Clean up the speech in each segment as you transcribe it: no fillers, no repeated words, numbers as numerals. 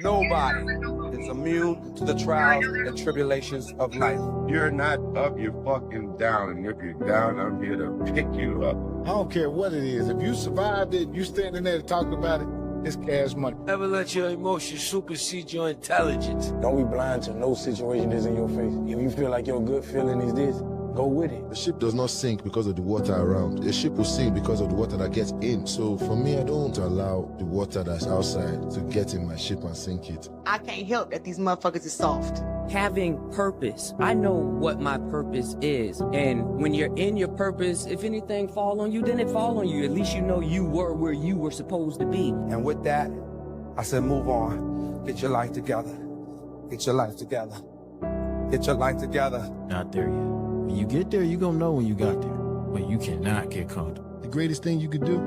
Nobody is immune to the trials and tribulations of life. You're not up, you're fucking down. And if you're down, I'm here to pick you up. I don't care what it is. If you survived it, you standing there talking about it, it's cash money. Never let your emotions supersede your intelligence. Don't be blind to no situation that's in your face. If you feel like your gut feeling is this, go with it. The ship does not sink because of the water around. The ship will sink because of the water that gets in. So for me, I don't allow the water that's outside to get in my ship and sink it. I can't help that these motherfuckers is soft. Having purpose. I know what my purpose is. And when you're in your purpose, if anything fall on you, then it fall on you. At least you know you were where you were supposed to be. And with that, I said, move on. Get your life together. Get your life together. Get your life together. Not there yet. When you get there, you're gonna know when you got there. But you cannot get comfortable. The greatest thing you could do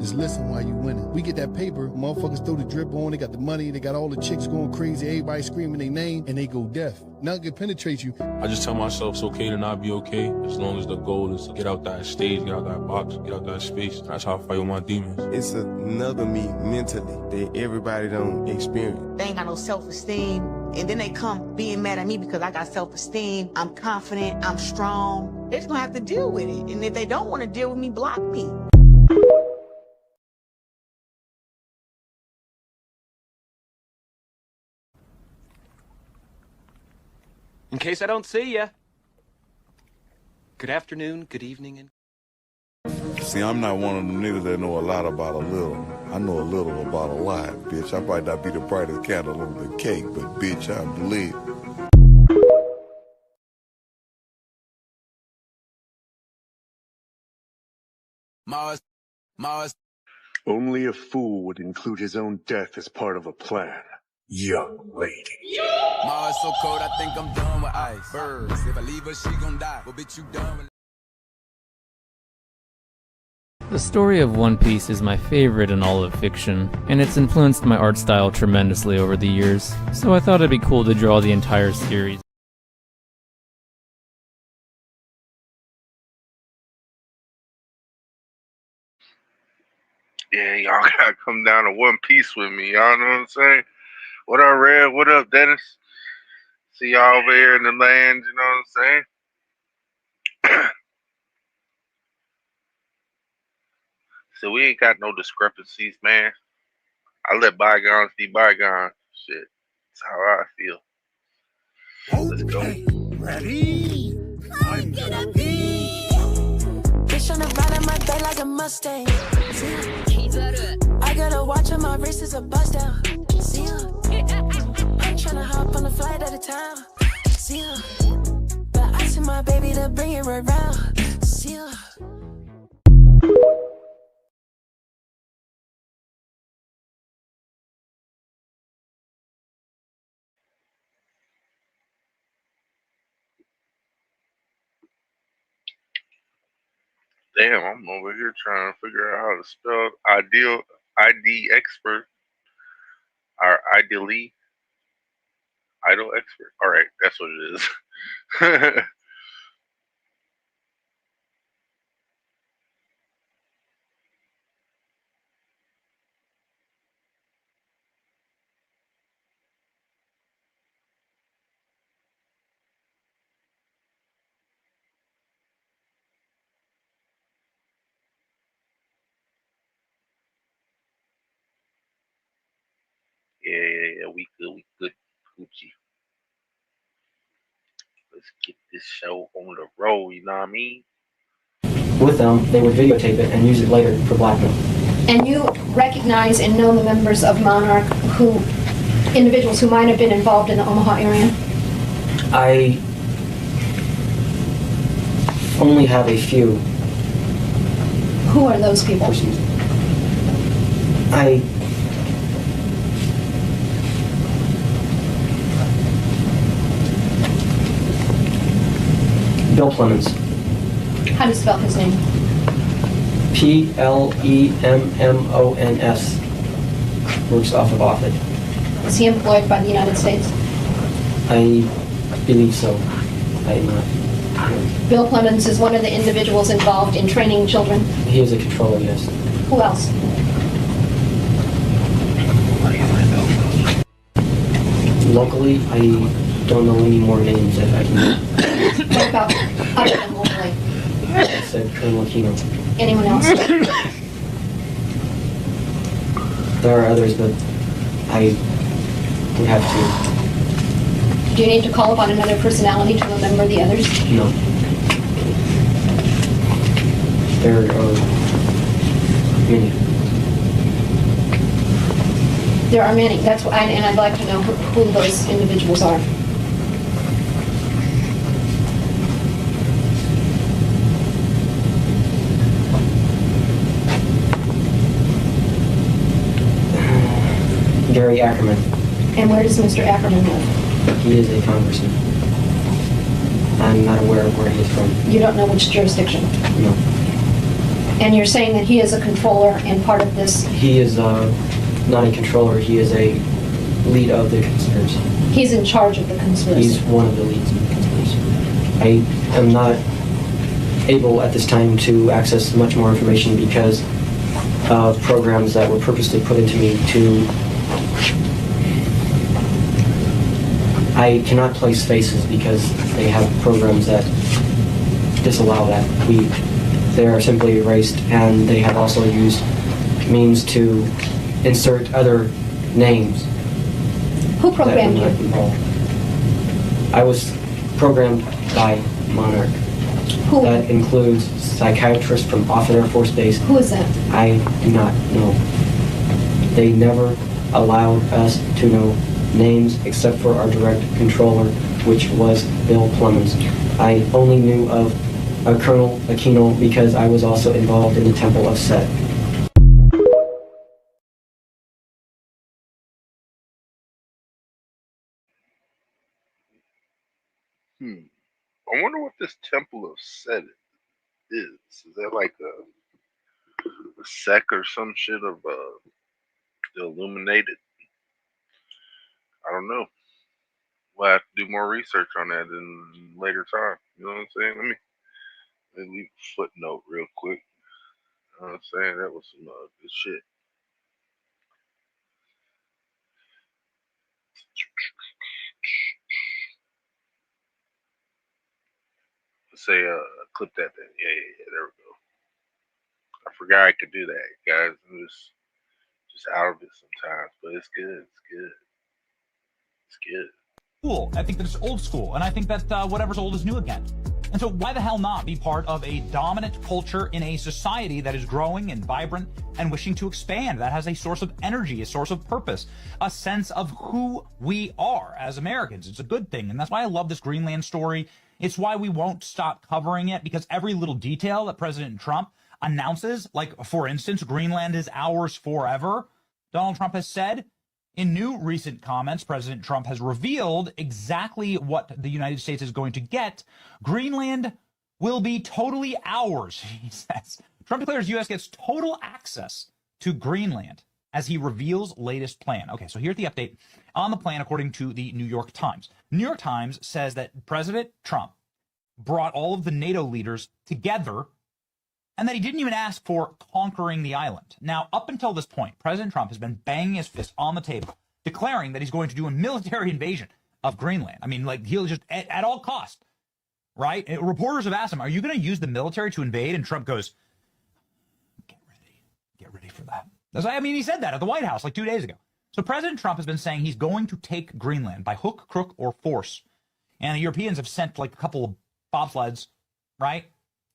is listen while you winning. We get that paper, motherfuckers throw the drip on, they got the money, they got all the chicks going crazy, everybody screaming their name, and they go deaf. Nothing can penetrate you. I just tell myself it's okay to not be okay, as long as the goal is to get out that stage, get out that box, get out that space. That's how I fight with my demons. It's another me mentally that everybody don't experience. They ain't got no self-esteem. And then they come being mad at me because I got self-esteem. I'm confident, I'm strong. They're just gonna have to deal with it. And if they don't want to deal with me, block me. In case I don't see ya. Good afternoon, good evening, and... See, I'm not one of them niggas that know a lot about a little. I know a little about a lot, bitch. I might not be the brightest candle on the cake, but bitch, I'm lit. Mars. Only a fool would include his own death as part of a plan. Young lady. Mars so cold, I think I'm done with ice. Birds, if I leave her, she gon' die. Well, bitch, you done with... The story of One Piece is my favorite in all of fiction, and it's influenced my art style tremendously over the years, so I thought it'd be cool to draw the entire series. Yeah, y'all gotta come down to One Piece with me, y'all know what I'm saying? What up, Red? What up, Dennis? See y'all over here in the land, you know what I'm saying? So we ain't got no discrepancies, man. I let bygones be bygones. Shit. That's how I feel. Let's go. Ready? I'm gonna be. Bitch on the ride of my back like a Mustang. I gotta watch on my wrist is a bust down. See ya. I'm tryna hop on a flight out of town. See ya. But I see my baby to bring it right round. See ya. Damn, I'm over here trying to figure out how to spell ideal ID expert or ideally idol expert. All right, that's what it is. Yeah, we good, Gucci. Let's get this show on the road, you know what I mean? With them, they would videotape it and use it later for blackmail. And you recognize and know the members of Monarch individuals who might have been involved in the Omaha area? I only have a few. Who are those people? Bill Clemens. How do you spell his name? P-L-E-M-M-O-N-S. Works off of Offutt. Is he employed by the United States? I believe so. I'm not. Bill Clemens is one of the individuals involved in training children? He is a controller, yes. Who else? Locally, I don't know any more names that I can. What about other than locally? I said Colonel Aquino. Anyone else? There are others, but I would have to. Do you need to call upon another personality to remember the others? No. There are many. There are many. That's what, and I'd like to know who those individuals are. Gary Ackerman. And where does Mr. Ackerman live? He is a congressman. I'm not aware of where he is from. You don't know which jurisdiction? No. And you're saying that he is a controller and part of this? He is not a controller. He is a lead of the conspiracy. He's in charge of the conspiracy? He's one of the leads of the conspiracy. I am not able at this time to access much more information because of programs that were purposely put into me to... I cannot place faces because they have programs that disallow that. They are simply erased, and they have also used means to insert other names. Who programmed you? I was programmed by Monarch. Who? That includes psychiatrists from Offutt Air Force Base. Who is that? I do not know. They never allowed us to know names except for our direct controller, which was Bill Clemens. I only knew of Colonel Aquino because I was also involved in the Temple of Set. I wonder what this Temple of Set is. Is that like a sect or some shit of the Illuminated? I don't know. We'll have to do more research on that in later time. You know what I'm saying? Let me leave a footnote real quick. You know what I'm saying? That was some good shit. Let's say, clip that then. Yeah, there we go. I forgot I could do that, guys. I'm just out of it sometimes, but it's good. It's good. It's good. Cool. I think that it's old school, and I think that whatever's old is new again. And so why the hell not be part of a dominant culture in a society that is growing and vibrant and wishing to expand, that has a source of energy, a source of purpose, a sense of who we are as Americans. It's a good thing, and that's why I love this Greenland story. It's why we won't stop covering it, because every little detail that President Trump announces, like, for instance, Greenland is ours forever, Donald Trump has said. In new recent comments, President Trump has revealed exactly what the United States is going to get. Greenland will be totally ours, he says. Trump declares U.S. gets total access to Greenland as he reveals latest plan. Okay, so here's the update on the plan according to the New York Times. New York Times says that President Trump brought all of the NATO leaders together and that he didn't even ask for conquering the island. Now, up until this point, President Trump has been banging his fist on the table, declaring that he's going to do a military invasion of Greenland. I mean, like, he'll just, at all cost, right? And reporters have asked him, are you going to use the military to invade? And Trump goes, get ready for that. I mean, he said that at the White House like 2 days ago. So President Trump has been saying he's going to take Greenland by hook, crook, or force. And the Europeans have sent like a couple of bobsleds, right?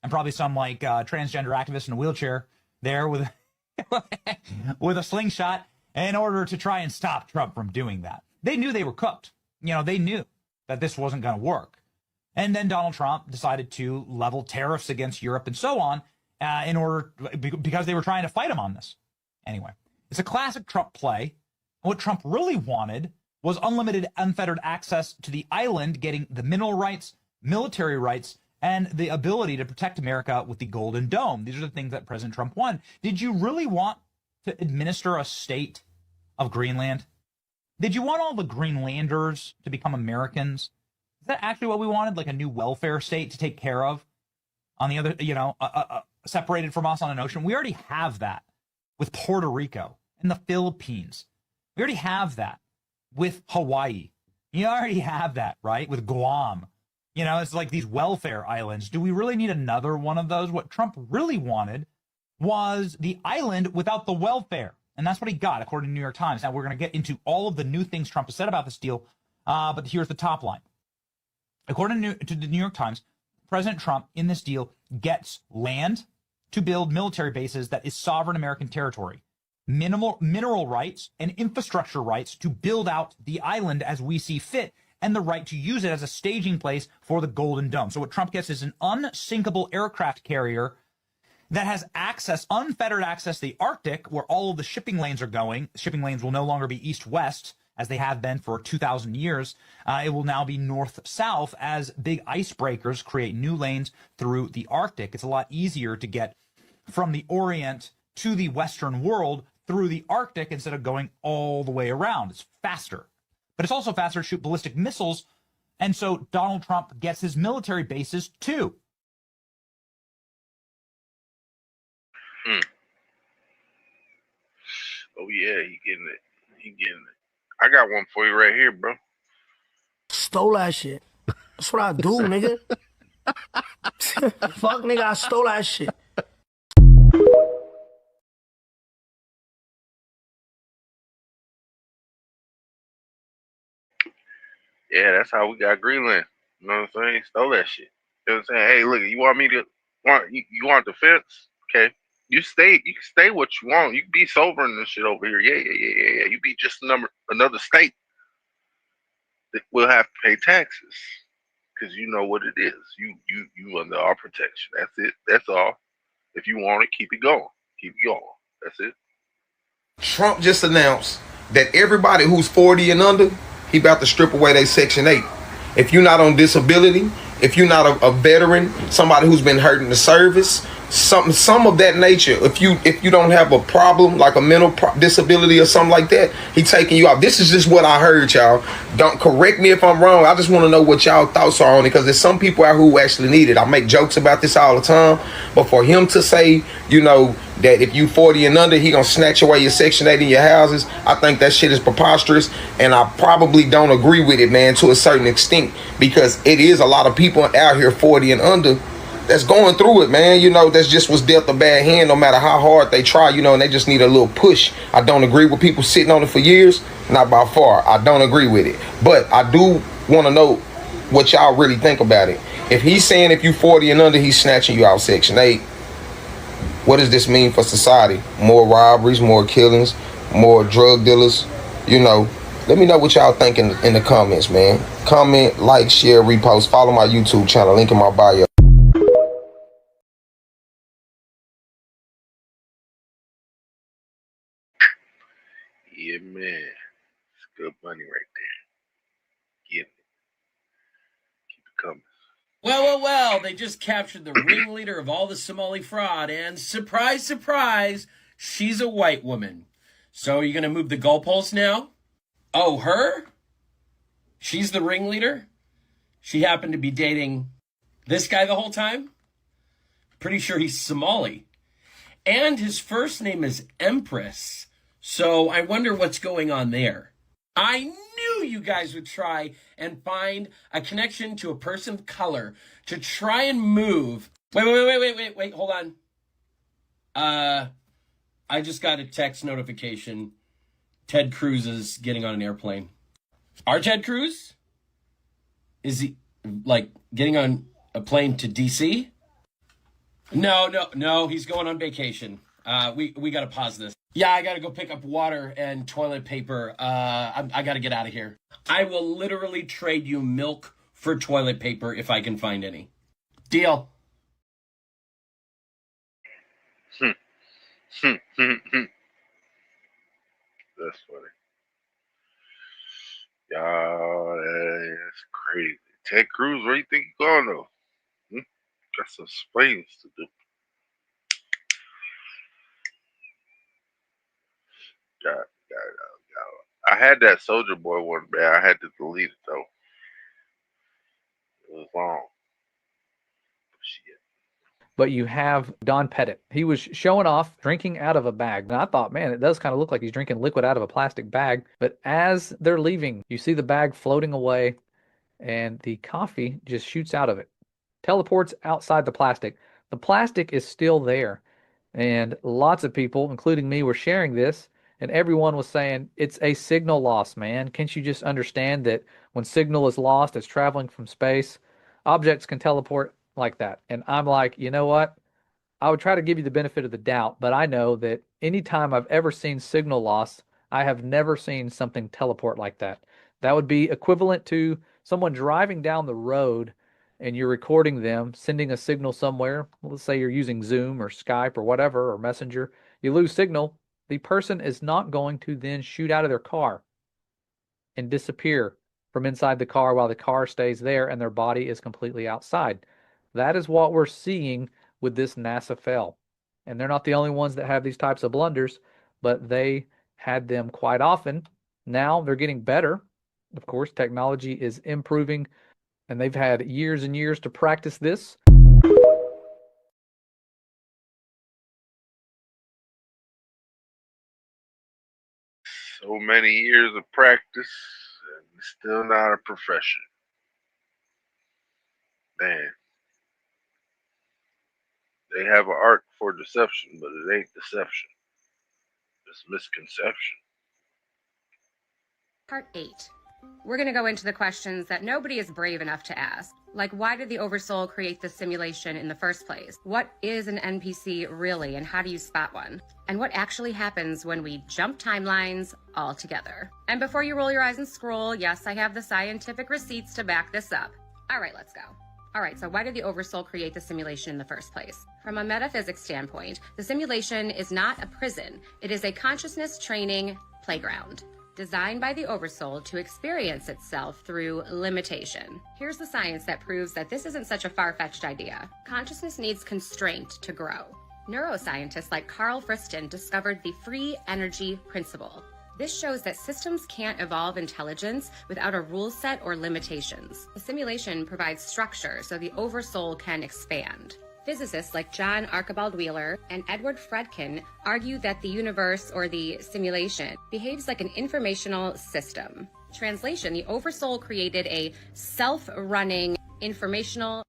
And probably some like transgender activist in a wheelchair there with with a slingshot in order to try and stop Trump from doing that. They knew they were cooked. You know, they knew that this wasn't going to work. And then Donald Trump decided to level tariffs against Europe and so on in order, because they were trying to fight him on this. Anyway, it's a classic Trump play. What Trump really wanted was unlimited, unfettered access to the island, getting the mineral rights, military rights, and the ability to protect America with the Golden Dome. These are the things that President Trump won. Did you really want to administer a state of Greenland? Did you want all the Greenlanders to become Americans? Is that actually what we wanted? Like a new welfare state to take care of on the other, you know, separated from us on an ocean? We already have that with Puerto Rico and the Philippines. We already have that with Hawaii. You already have that, right? With Guam. You know, it's like these welfare islands. Do we really need another one of those? What Trump really wanted was the island without the welfare. And that's what he got, according to the New York Times. Now, we're going to get into all of the new things Trump has said about this deal, but here's the top line. According to the New York Times, President Trump, in this deal, gets land to build military bases that is sovereign American territory, mineral rights and infrastructure rights to build out the island as we see fit, and the right to use it as a staging place for the Golden Dome. So what Trump gets is an unsinkable aircraft carrier that has access, unfettered access to the Arctic, where all of the shipping lanes are going. Shipping lanes will no longer be east-west, as they have been for 2,000 years. It will now be north-south as big icebreakers create new lanes through the Arctic. It's a lot easier to get from the Orient to the Western world through the Arctic instead of going all the way around. It's faster. But it's also faster to shoot ballistic missiles, and so Donald Trump gets his military bases too. Oh yeah, he getting it. He getting it. I got one for you right here, bro. Stole that shit. That's what I do, nigga. Fuck, nigga, I stole that shit. Yeah, that's how we got Greenland. You know what I'm saying? Stole that shit. You know what I'm saying? Hey, look, you want me to you want the fence? Okay. You can stay what you want. You can be sober in this shit over here. Yeah. You be just another state that will have to pay taxes. Cause you know what it is. You under our protection. That's it. That's all. If you want it, keep it going. Keep it going. That's it. Trump just announced that everybody who's 40 and under, he about to strip away their Section 8. If you're not on disability, if you're not a veteran, somebody who's been hurt in the service, some of that nature, if you don't have a problem like a mental disability or something like that, he taking you out. This is just what I heard, y'all. Don't correct me if I'm wrong. I just want to know what y'all thoughts are on it, because there's some people out who actually need it. I make jokes about this all the time, but for him to say, you know, that if you 40 and under, he gonna snatch away your Section 8 in your houses, I think that shit is preposterous, and I probably don't agree with it, man, to a certain extent, because it is a lot of people out here 40 and under that's going through it, man. You know, that's just was dealt a bad hand, no matter how hard they try, you know, and they just need a little push. I don't agree with people sitting on it for years, not by far. I don't agree with it, but I do want to know what y'all really think about it. If he's saying if you 40 and under, he's snatching you out Section 8, what does this mean for society? More robberies, more killings, more drug dealers, you know. Let me know what y'all think in the comments, man. Comment, like, share, repost, follow my YouTube channel, link in my bio. Yeah, man. It's good money right there. Get it. Keep it coming. Well, they just captured the ringleader of all the Somali fraud, and surprise, surprise, she's a white woman. So are you going to move the goalposts now? Oh, her? She's the ringleader? She happened to be dating this guy the whole time? Pretty sure he's Somali. And his first name is Empress. So I wonder what's going on there. I knew you guys would try and find a connection to a person of color to try and move. Wait, hold on. I just got a text notification. Ted Cruz is getting on an airplane. Our Ted Cruz? Is he, like, getting on a plane to D.C.? No, he's going on vacation. We got to pause this. Yeah, I got to go pick up water and toilet paper. I got to get out of here. I will literally trade you milk for toilet paper if I can find any. Deal. That's funny. Y'all, that's crazy. Ted Cruz, where you think you going though? Got some explaining to do. God. I had that Soldier Boy one, man. I had to delete it though. It was long. Shit. but you have Don Pettit. He was showing off drinking out of a bag. And I thought, man, it does kind of look like he's drinking liquid out of a plastic bag. But as they're leaving, you see the bag floating away and the coffee just shoots out of it, teleports outside the plastic. The plastic is still there. And lots of people, including me, were sharing this. And everyone was saying, it's a signal loss, man. Can't you just understand that when signal is lost, it's traveling from space? Objects can teleport like that. And I'm like, you know what? I would try to give you the benefit of the doubt, but I know that anytime I've ever seen signal loss, I have never seen something teleport like that. That would be equivalent to someone driving down the road and you're recording them, sending a signal somewhere. Let's say you're using Zoom or Skype or whatever, or Messenger. You lose signal. The person is not going to then shoot out of their car and disappear from inside the car while the car stays there and their body is completely outside. That is what we're seeing with this NASA fail. And they're not the only ones that have these types of blunders, but they had them quite often. Now they're getting better. Of course, technology is improving, and they've had years and years to practice this. So many years of practice and still not a profession. Man. They have an art for deception, but it ain't deception. It's misconception. Part 8. We're going to go into the questions that nobody is brave enough to ask. Like, why did the Oversoul create this simulation in the first place? What is an NPC really, and how do you spot one? And what actually happens when we jump timelines all together? And before you roll your eyes and scroll, yes, I have the scientific receipts to back this up. All right, let's go. All right, so why did the Oversoul create the simulation in the first place? From a metaphysics standpoint, the simulation is not a prison. It is a consciousness training playground, designed by the Oversoul to experience itself through limitation. Here's the science that proves that this isn't such a far-fetched idea. Consciousness needs constraint to grow. Neuroscientists like Carl Friston discovered the free energy principle. This shows that systems can't evolve intelligence without a rule set or limitations. The simulation provides structure so the Oversoul can expand. Physicists like John Archibald Wheeler and Edward Fredkin argue that the universe, or the simulation, behaves like an informational system. Translation: the Oversoul created a self-running informational...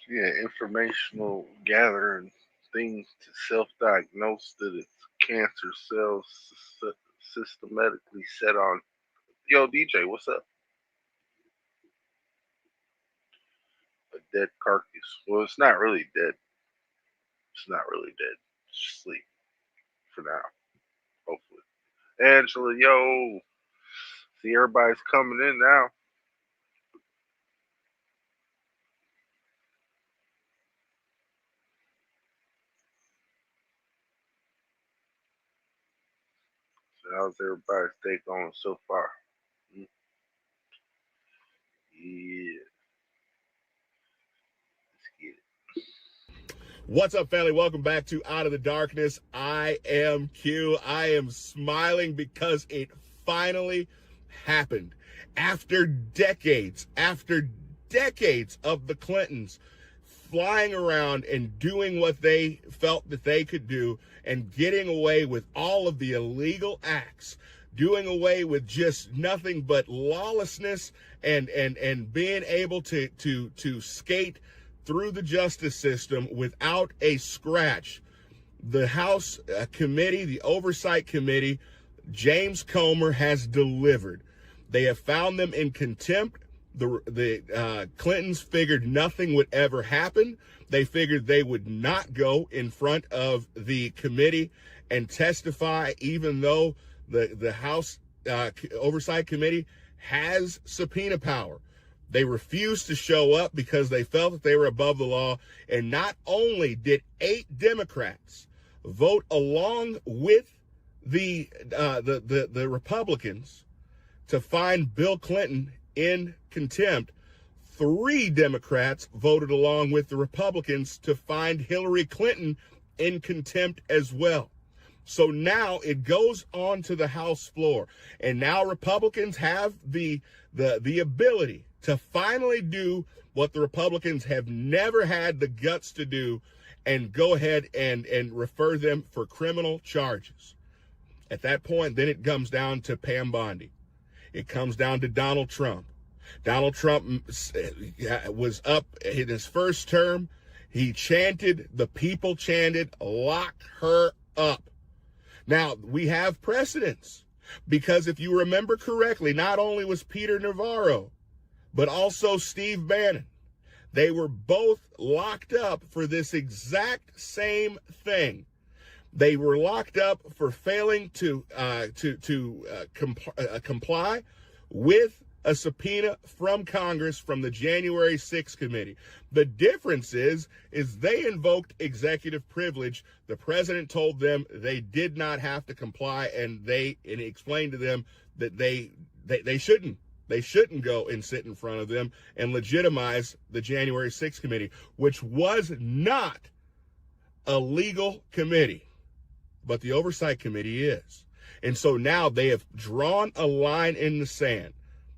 informational gathering things to self-diagnose that its cancer cells systematically set on. Yo, DJ, what's up? A dead carcass. Well, it's not really dead. It's not really dead. It's just sleep for now, hopefully. Angela, yo. See, everybody's coming in now. So how's everybody's day going so far? Yeah. What's up, family? Welcome back to Out of the Darkness. I am Q. I am smiling because it finally happened. After decades of the Clintons flying around and doing what they felt that they could do and getting away with all of the illegal acts, doing away with just nothing but lawlessness and being able to skate through the justice system without a scratch. The House committee, the Oversight Committee, James Comer has delivered. They have found them in contempt. The Clintons figured nothing would ever happen. They figured they would not go in front of the committee and testify, even though the House Oversight Committee has subpoena power. They refused to show up because they felt that they were above the law. And not only did 8 Democrats vote along with the Republicans to find Bill Clinton in contempt, 3 Democrats voted along with the Republicans to find Hillary Clinton in contempt as well. So now it goes on to the House floor. And now Republicans have the ability to finally do what the Republicans have never had the guts to do, and go ahead and refer them for criminal charges. At that point, then it comes down to Pam Bondi. It comes down to Donald Trump. Donald Trump was up in his first term. He chanted, the people chanted, lock her up. Now, we have precedents, because if you remember correctly, not only was Peter Navarro, but also Steve Bannon, they were both locked up for this exact same thing. They were locked up for failing to comply with a subpoena from Congress from the January 6th committee. The difference is they invoked executive privilege. The president told them they did not have to comply, and he explained to them that they shouldn't. They shouldn't go and sit in front of them and legitimize the January 6th committee, which was not a legal committee, but the oversight committee is. And so now they have drawn a line in the sand.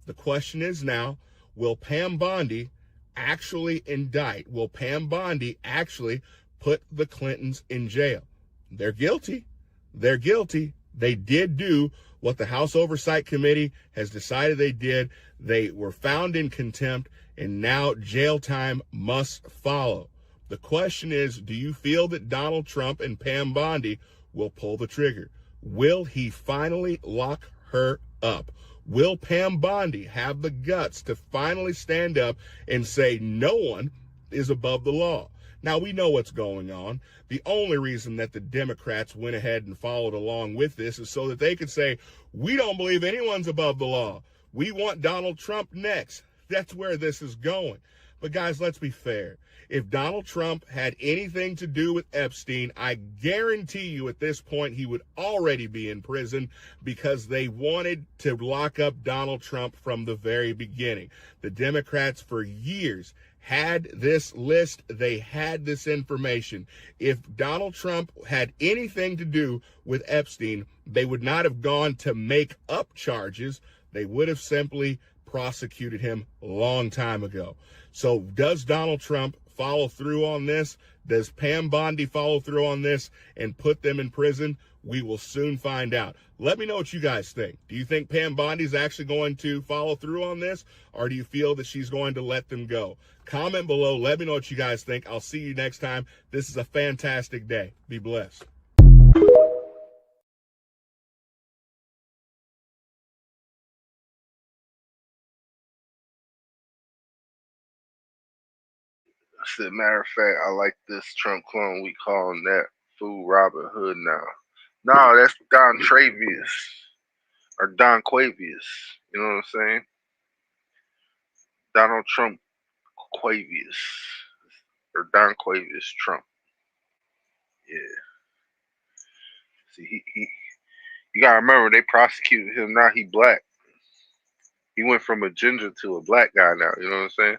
The question is now, will Pam Bondi actually indict? Will Pam Bondi actually put the Clintons in jail? They're guilty. They're guilty. They did do what the House Oversight Committee has decided they did. They were found in contempt, and now jail time must follow. The question is, do you feel that Donald Trump and Pam Bondi will pull the trigger? Will he finally lock her up? Will Pam Bondi have the guts to finally stand up and say no one is above the law? Now, we know what's going on. The only reason that the Democrats went ahead and followed along with this is so that they could say, we don't believe anyone's above the law. We want Donald Trump next. That's where this is going. But guys, let's be fair. If Donald Trump had anything to do with Epstein, I guarantee you at this point he would already be in prison, because they wanted to lock up Donald Trump from the very beginning. The Democrats for years had this list. They had this information. If Donald Trump had anything to do with Epstein, they would not have gone to make up charges. They would have simply prosecuted him a long time ago. So does Donald Trump follow through on this? Does Pam Bondi follow through on this and put them in prison? We will soon find out. Let me know what you guys think. Do you think Pam Bondi is actually going to follow through on this, or do you feel that she's going to let them go? Comment below. Let me know what you guys think. I'll see you next time. This is a fantastic day. Be blessed. As a matter of fact, I like this Trump clone. We calling that fool Robin Hood now. No, that's Don Travius or Don Quavius. You know what I'm saying? Donald Trump Quavius or Don Quavius Trump. Yeah. See, you gotta remember they prosecuted him. Now he black. He went from a ginger to a black guy now. You know what I'm saying?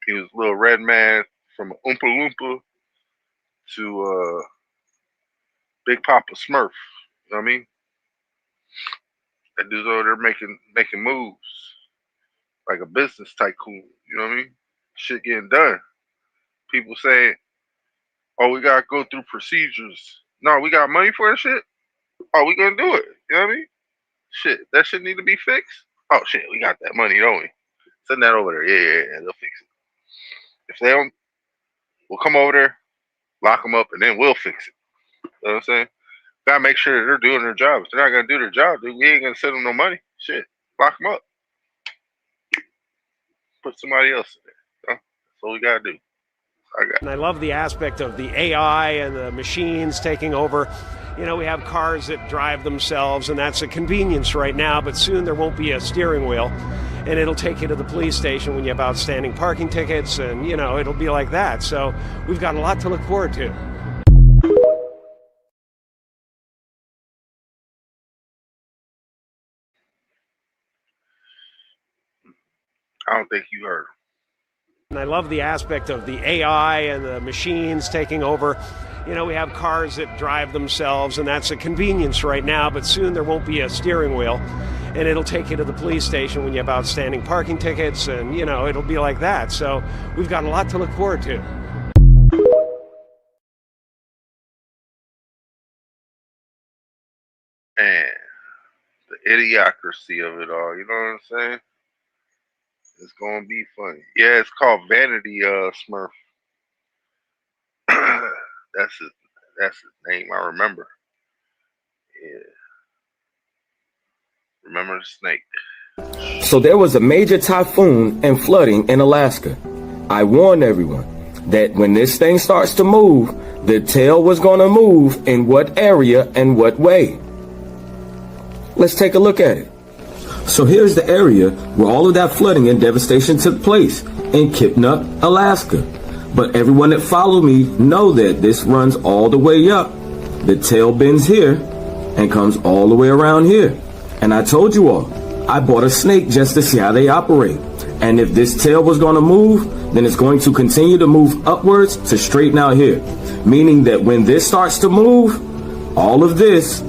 He was a little red man from Oompa Loompa to Big Papa Smurf. You know what I mean? That dude's over there making moves like a business tycoon. You know what I mean? Shit getting done. People saying, "Oh, we gotta go through procedures." No, we got money for that shit. Oh, we gonna do it. You know what I mean? Shit, that shit need to be fixed. Oh shit, we got that money, don't we? Send that over there. Yeah, they'll fix it. If they don't, we'll come over there, lock them up, and then we'll fix it. You know what I'm saying? Gotta make sure they're doing their job. If they're not gonna do their job, dude, we ain't gonna send them no money. Shit, lock them up. Put somebody else in there. You know? That's all we gotta do. And I love the aspect of the AI and the machines taking over. You know, we have cars that drive themselves, and that's a convenience right now, but soon there won't be a steering wheel, and it'll take you to the police station when you have outstanding parking tickets, and, you know, it'll be like that. So we've got a lot to look forward to. I don't think you heard. And I love the aspect of the AI and the machines taking over. You know, we have cars that drive themselves, and that's a convenience right now, but soon there won't be a steering wheel, and it'll take you to the police station when you have outstanding parking tickets, and, you know, it'll be like that. So we've got a lot to look forward to. Man, the idiocracy of it all, you know what I'm saying? It's gonna be funny. Yeah, it's called Vanity Smurf. that's his name, I remember. Yeah. Remember the snake. So there was a major typhoon and flooding in Alaska. I warned everyone that when this thing starts to move, the tail was going to move in what area and what way. Let's take a look at it. So here's the area where all of that flooding and devastation took place in Kipnuk, Alaska. But everyone that followed me know that this runs all the way up. The tail bends here and comes all the way around here. And I told you all, I bought a snake just to see how they operate. And if this tail was going to move, then it's going to continue to move upwards to straighten out here. Meaning that when this starts to move, all of this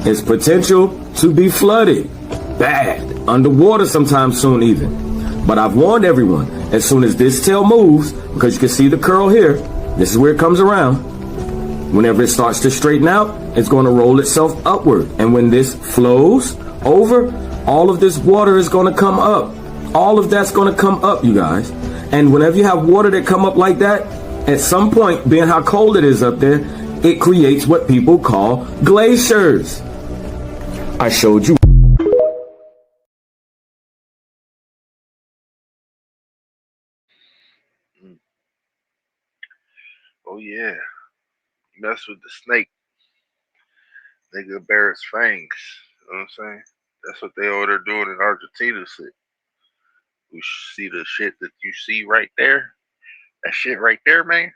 is potential to be flooded. Bad. Underwater sometime soon even. But I've warned everyone, as soon as this tail moves, because you can see the curl here, this is where it comes around. Whenever it starts to straighten out, it's going to roll itself upward. And when this flows over, all of this water is going to come up. All of that's going to come up, you guys. And whenever you have water that come up like that, at some point, being how cold it is up there, it creates what people call glaciers. I showed you. Oh yeah. You mess with the snake, nigga bare its fangs. You know what I'm saying? That's what they over there doing in Argentina. Shit. We see the shit that you see right there. That shit right there, man.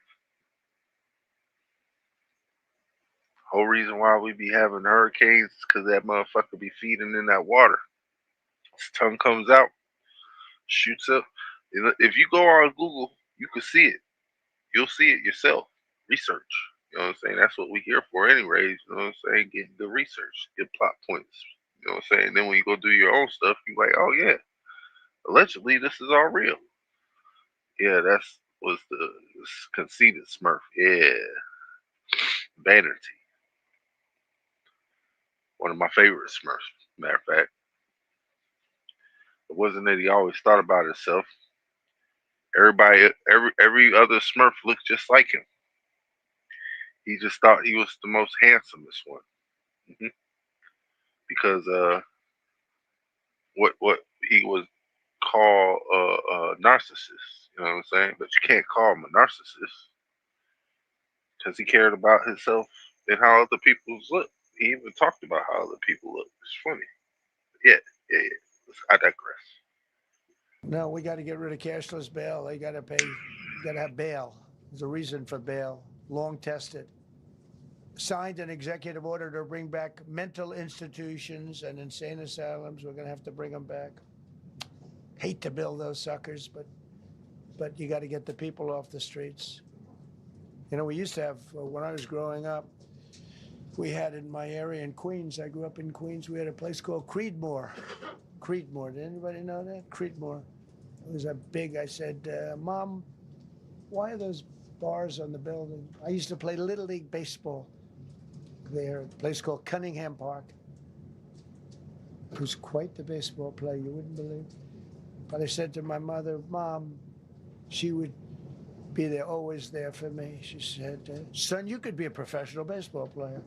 Whole reason why we be having hurricanes is because that motherfucker be feeding in that water. His tongue comes out, shoots up. If you go on Google, you can see it. You'll see it yourself. Research. You know what I'm saying? That's what we here for anyways. You know what I'm saying? Get good research. Get plot points. You know what I'm saying? Then when you go do your own stuff, you like, oh yeah, allegedly this is all real. Yeah, that's was the conceited Smurf. Yeah. Vanity. One of my favorite Smurfs, matter of fact. It wasn't that he always thought about himself. Every other Smurf looked just like him. He just thought he was the most handsomest one. Because what he was called a narcissist. You know what I'm saying? But you can't call him a narcissist because he cared about himself and how other people's look. He even talked about how other people look. It's funny. Yeah. I digress. No, we got to get rid of cashless bail. They got to pay. You got to have bail. There's a reason for bail. Long tested. Signed an executive order to bring back mental institutions and insane asylums. We're going to have to bring them back. Hate to build those suckers, but you got to get the people off the streets. You know, we used to have, when I was growing up, we had in my area in Queens, I grew up in Queens, we had a place called Creedmoor. Creedmoor, did anybody know that? Creedmoor. It was a big, I said, Mom, why are those bars on the building? I used to play Little League Baseball there, a place called Cunningham Park. He was quite the baseball player, you wouldn't believe. But I said to my mother, Mom, she would be there, always there for me. She said, son, you could be a professional baseball player.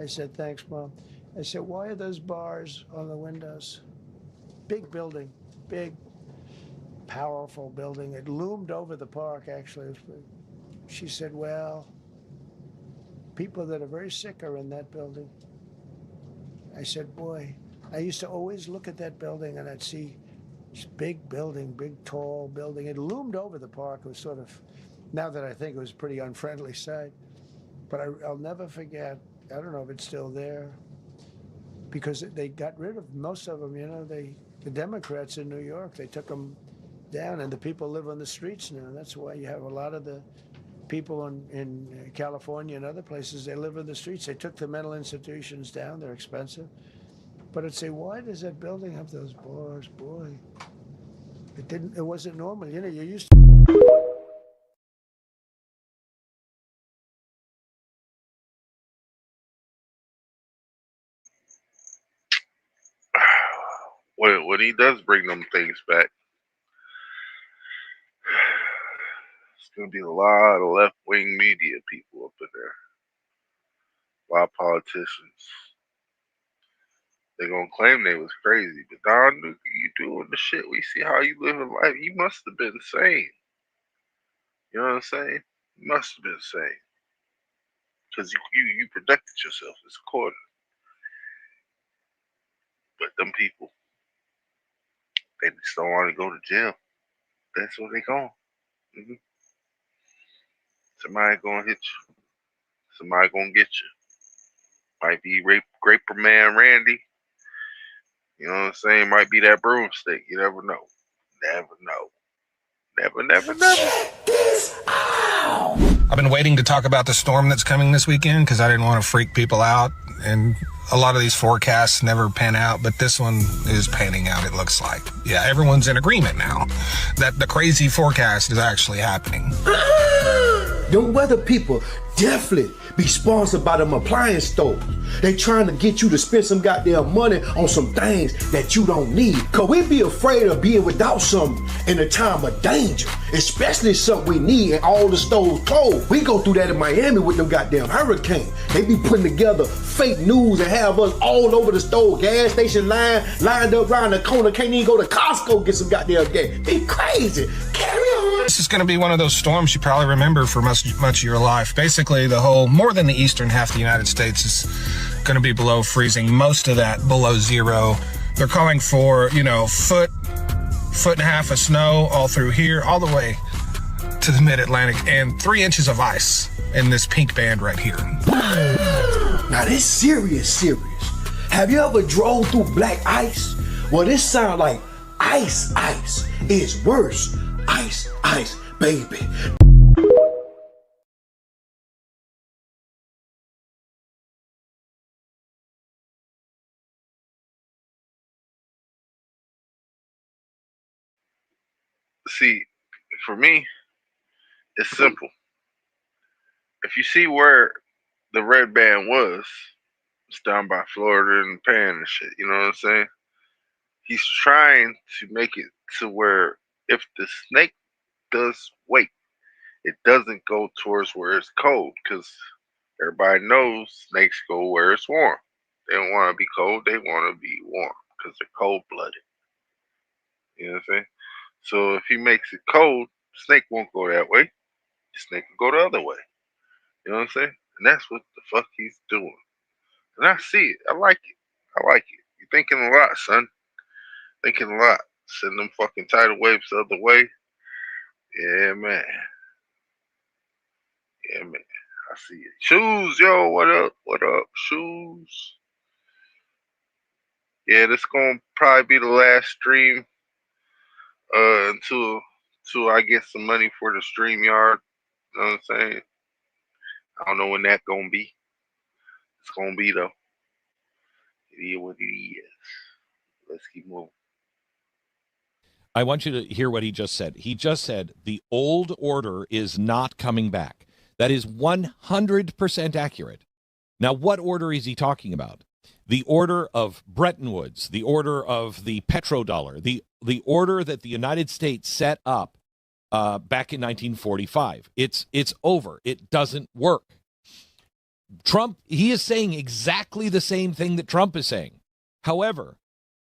I said, thanks, Mom. I said, why are those bars on the windows? Big building, big, powerful building. It loomed over the park, actually. She said, well, people that are very sick are in that building. I said, boy, I used to always look at that building and I'd see this big building, big, tall building. It loomed over the park. It was sort of, now that I think it was a pretty unfriendly sight. But I'll never forget, I don't know if it's still there, because they got rid of most of them, you know, the Democrats in New York, they took them down, and the people live on the streets now. That's why you have a lot of the people in California and other places, they live in the streets. They took the mental institutions down. They're expensive. But I'd say, why does that building have those bars? Boy, it wasn't normal. You know, you used to. When he does bring them things back, it's gonna be a lot of left wing media people up in there. A lot of politicians. They gonna claim they was crazy, but Don, you doing the shit. We see how you living life. You must have been sane. You know what I'm saying? You must have been sane. Because you protected yourself as a quarter. But them people, they just don't want to go to jail. That's where they going. Mm-hmm. Somebody gonna hit you. Somebody gonna get you. Might be Graper Man Randy. You know what I'm saying? Might be that broomstick. You never know. Never know. Never. I've been waiting to talk about the storm that's coming this weekend because I didn't want to freak people out. And a lot of these forecasts never pan out, but this one is panning out, it looks like. Yeah, everyone's in agreement now that the crazy forecast is actually happening. Them weather people definitely be sponsored by them appliance stores. They trying to get you to spend some goddamn money on some things that you don't need. Cause we be afraid of being without something in a time of danger, especially something we need and all the stores closed. We go through that in Miami with them goddamn hurricanes. They be putting together fake news and have us all over the store, gas station lined up around the corner, can't even go to Costco get some goddamn gas. Be crazy. Carry on. This is going to be one of those storms you probably remember for much of your life. Basically, more than the eastern half of the United States is going to be below freezing. Most of that below zero. They're calling for, foot and a half of snow all through here, all the way to the mid-Atlantic, and 3 inches of ice in this pink band right here. Now this serious. Have you ever drove through black ice? Well, this sound like ice. It's worse. Ice, baby. See, for me, it's simple. If you see where the red band was, it's down by Florida and Pan and shit. You know what I'm saying? He's trying to make it to where if the snake does wake, it doesn't go towards where it's cold, because everybody knows snakes go where it's warm. They don't want to be cold, they want to be warm because they're cold-blooded. You know what I'm saying? So if he makes it cold, snake won't go that way. The snake will go the other way. You know what I'm saying? And that's what the fuck he's doing. And I see it. I like it. You're thinking a lot, son. Thinking a lot. Send them fucking tidal waves the other way. Yeah, man. I see it. Shoes, yo, what up? Shoes. Yeah, this gonna probably be the last stream until I get some money for the StreamYard. You know what I'm saying? I don't know when that gonna be. It's gonna be though. It is what it is. Let's keep moving. I want you to hear what he just said. He just said the old order is not coming back. That is 100% accurate. Now, what order is he talking about? The order of Bretton Woods, the order of the petrodollar, the order that the United States set up back in 1945. It's over. It doesn't work. Trump, he is saying exactly the same thing that Trump is saying. However,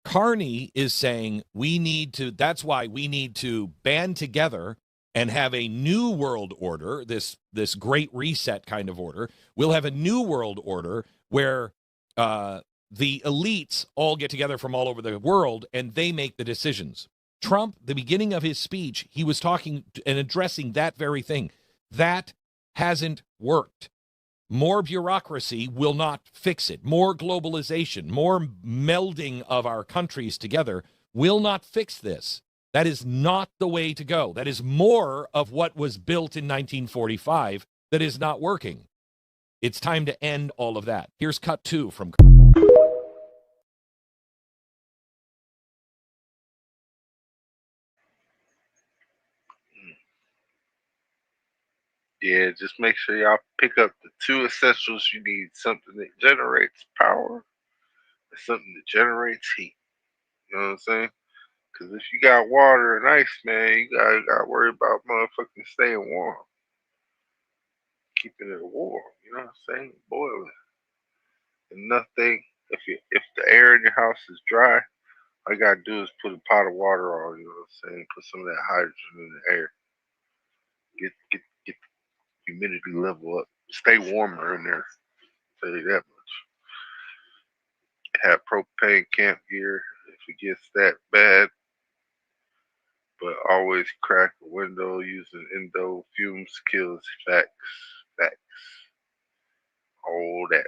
Carney is saying that's why we need to band together and have a new world order, this great reset kind of order. We'll have a new world order where the elites all get together from all over the world and they make the decisions. Trump, the beginning of his speech, he was talking and addressing that very thing. That hasn't worked. More bureaucracy will not fix it. More globalization, more melding of our countries together will not fix this. That is not the way to go. That is more of what was built in 1945 that is not working. It's time to end all of that. Here's cut 2 from... Yeah, just make sure y'all pick up the 2 essentials you need. Something that generates power and something that generates heat. You know what I'm saying? Because if you got water and ice, man, you gotta worry about motherfucking staying warm. Keeping it warm, you know what I'm saying? Boiling. And nothing, if the air in your house is dry, all you gotta do is put a pot of water on, you know what I'm saying? Put some of that hydrogen in the air. Get the humidity level up. Stay warmer in there. Tell you that much. Have propane camp gear if it gets that bad. But always crack a window using endo fumes kills. Facts. All that.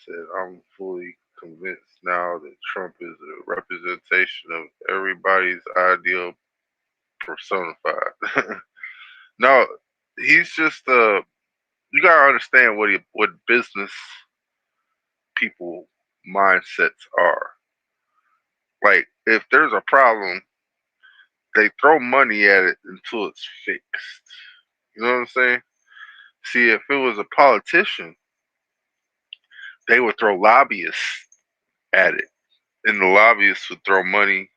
Said I'm fully convinced now that Trump is a representation of everybody's ideal personified. No, he's just you gotta understand what business people mindsets are. Like, if there's a problem, they throw money at it until it's fixed. You know what I'm saying? See, if it was a politician, they would throw lobbyists at it, and the lobbyists would throw money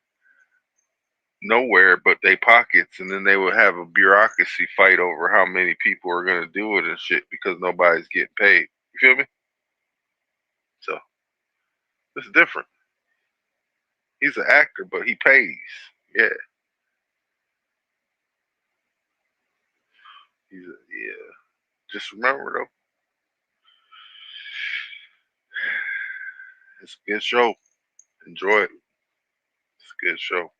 nowhere but their pockets, and then they would have a bureaucracy fight over how many people are going to do it and shit because nobody's getting paid. You feel me? So it's different. He's an actor, but he pays. Yeah. Yeah. Just remember though, it's a good show. Enjoy it. It's a good show.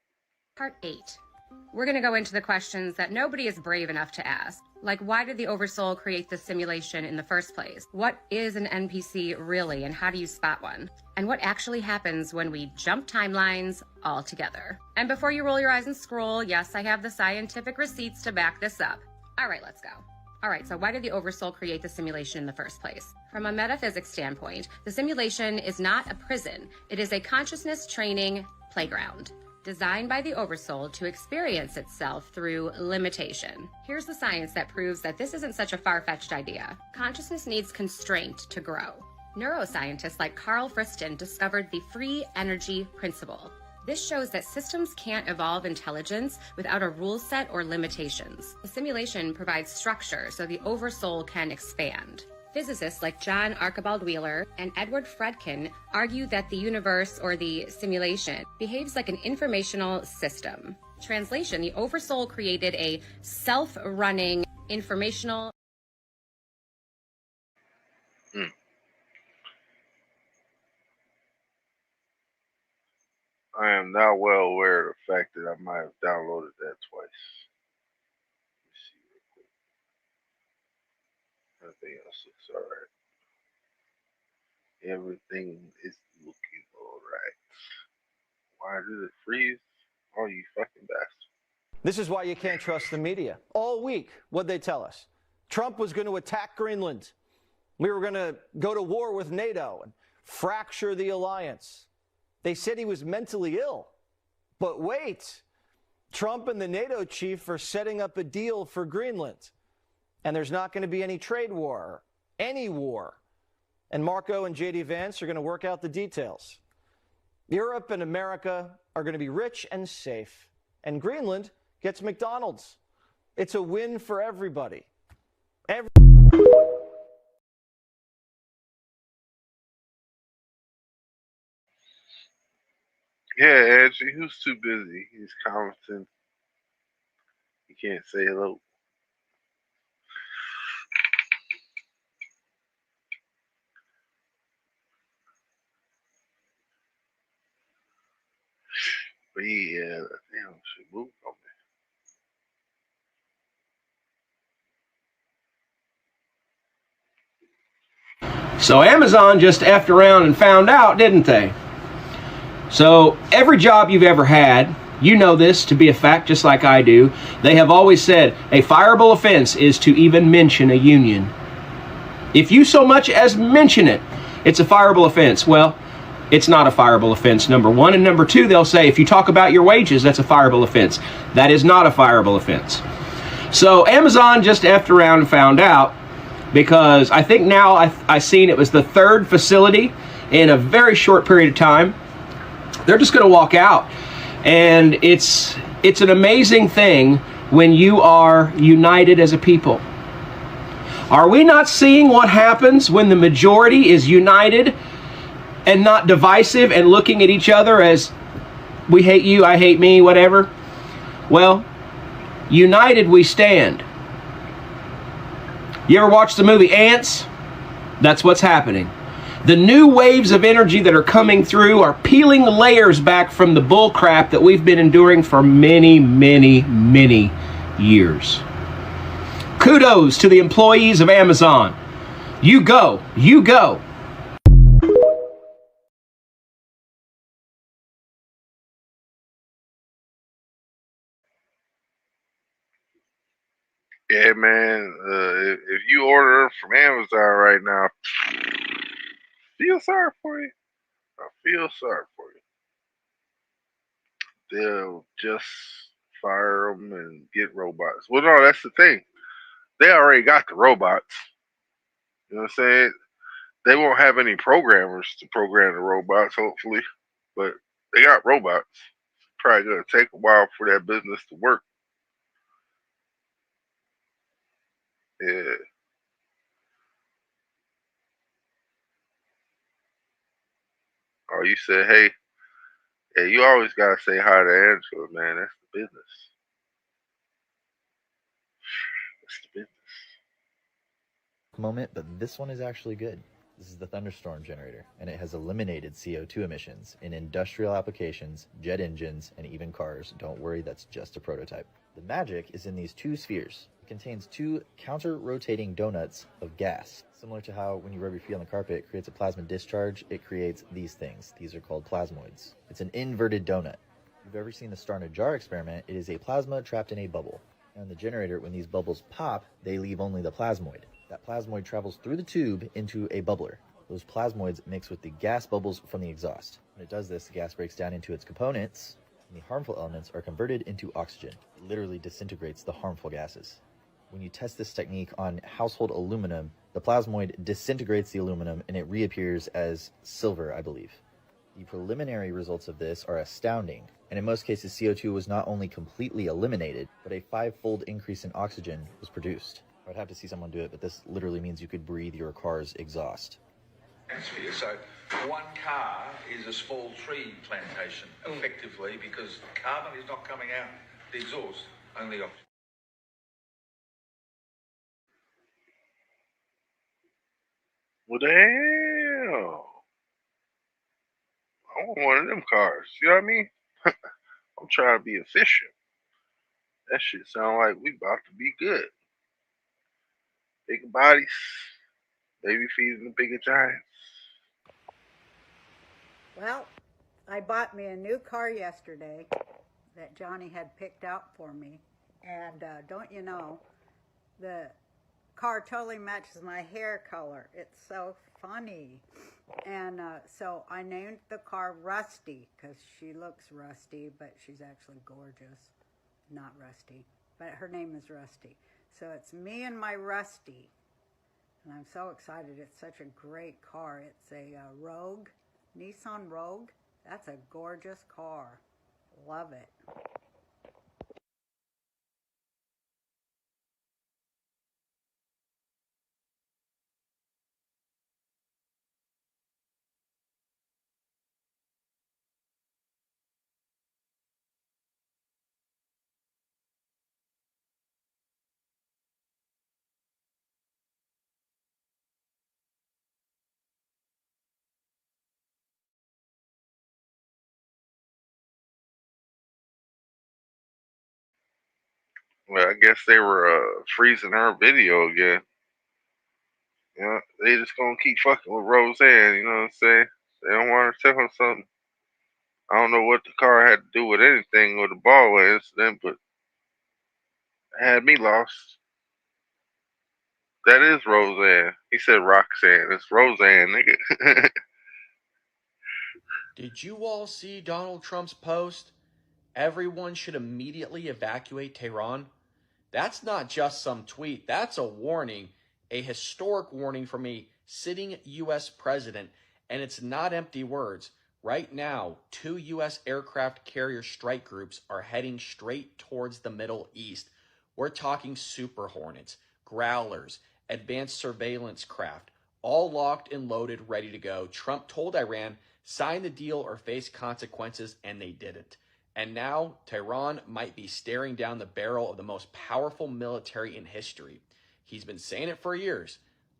Part 8. We're going to go into the questions that nobody is brave enough to ask. Like, why did the Oversoul create this simulation in the first place? What is an NPC really, and how do you spot one? And what actually happens when we jump timelines all together? And before you roll your eyes and scroll, yes, I have the scientific receipts to back this up. All right, let's go. All right, so why did the Oversoul create the simulation in the first place? From a metaphysics standpoint, the simulation is not a prison. It is a consciousness training playground, designed by the Oversoul to experience itself through limitation. Here's the science that proves that this isn't such a far-fetched idea. Consciousness needs constraint to grow. Neuroscientists like Carl Friston discovered the free energy principle. This shows that systems can't evolve intelligence without a rule set or limitations. The simulation provides structure so the Oversoul can expand. Physicists like John Archibald Wheeler and Edward Fredkin argue that the universe, or the simulation, behaves like an informational system. Translation: the Oversoul created a self-running informational... I am now well aware of the fact that I might have downloaded that twice. Let's see real quick. Everything else looks alright. Everything is looking alright. Why did it freeze? Oh, you fucking bastard. This is why you can't trust the media. All week, what'd they tell us? Trump was going to attack Greenland. We were going to go to war with NATO and fracture the alliance. They said he was mentally ill. But wait, Trump and the NATO chief are setting up a deal for Greenland. And there's not going to be any trade war, any war. And Marco and J.D. Vance are going to work out the details. Europe and America are going to be rich and safe. And Greenland gets McDonald's. It's a win for everybody. Yeah, Angie, who's too busy? He's commenting. He can't say hello. But yeah, damn, she moved on So Amazon just effed around and found out, didn't they? So every job you've ever had, you know this to be a fact just like I do. They have always said a fireable offense is to even mention a union. If you so much as mention it, it's a fireable offense. Well, it's not a fireable offense, number one. And number two, they'll say if you talk about your wages, that's a fireable offense. That is not a fireable offense. So Amazon just effed around and found out, because I think now I seen it was the third facility in a very short period of time. They're just going to walk out. And it's an amazing thing when you are united as a people. Are we not seeing what happens when the majority is united and not divisive and looking at each other as we hate you, I hate me, whatever? Well, united we stand. You ever watch the movie Ants? That's what's happening. The new waves of energy that are coming through are peeling layers back from the bull crap that we've been enduring for many, many, many years. Kudos to the employees of Amazon. You go, you go. Yeah, man. If you order from Amazon right now, feel sorry for you. I feel sorry for you. They'll just fire them and get robots. Well, no, that's the thing. They already got the robots. You know what I'm saying? They won't have any programmers to program the robots, hopefully, but they got robots. Probably gonna take a while for that business to work. Yeah. Oh, you said, hey, yeah, you always gotta say hi to Angela, man. That's the business. That's the business. Moment, but this one is actually good. This is the thunderstorm generator, and it has eliminated CO2 emissions in industrial applications, jet engines, and even cars. Don't worry, that's just a prototype. The magic is in these two spheres. It contains two counter-rotating donuts of gas. Similar to how when you rub your feet on the carpet, it creates a plasma discharge, it creates these things. These are called plasmoids. It's an inverted donut. If you've ever seen the star in a jar experiment, it is a plasma trapped in a bubble. And in the generator, when these bubbles pop, they leave only the plasmoid. That plasmoid travels through the tube into a bubbler. Those plasmoids mix with the gas bubbles from the exhaust. When it does this, the gas breaks down into its components, and the harmful elements are converted into oxygen. It literally disintegrates the harmful gases. When you test this technique on household aluminum, the plasmoid disintegrates the aluminum and it reappears as silver, I believe. The preliminary results of this are astounding, and in most cases CO2 was not only completely eliminated, but a 5-fold increase in oxygen was produced. I'd have to see someone do it, but this literally means you could breathe your car's exhaust. So one car is a small tree plantation, effectively, because carbon is not coming out the exhaust, only oxygen. Well, damn. I want one of them cars. You know what I mean? I'm trying to be efficient. That shit sound like we about to be good. Bigger bodies, baby feeding the bigger giants. Well, I bought me a new car yesterday that Johnny had picked out for me. And don't you know, the car totally matches my hair color. It's so funny. And so I named the car Rusty because she looks rusty, but she's actually gorgeous. Not Rusty, but her name is Rusty. So it's me and my Rusty. And I'm so excited. It's such a great car. It's a Rogue, Nissan Rogue. That's a gorgeous car. Love it. Well, I guess they were freezing her video again. You know, they just gonna keep fucking with Roseanne, you know what I'm saying? They don't want her to tell him something. I don't know what the car had to do with anything with the Baldwin incident, but it had me lost. That is Roseanne. He said Roxanne. It's Roseanne, nigga. Did you all see Donald Trump's post? Everyone should immediately evacuate Tehran. That's not just some tweet. That's a warning, a historic warning from a sitting U.S. president, and it's not empty words. Right now, 2 U.S. aircraft carrier strike groups are heading straight towards the Middle East. We're talking Super Hornets, Growlers, advanced surveillance craft, all locked and loaded, ready to go. Trump told Iran, sign the deal or face consequences, and they didn't. And now, Tehran might be staring down the barrel of the most powerful military in history. He's been saying it for years.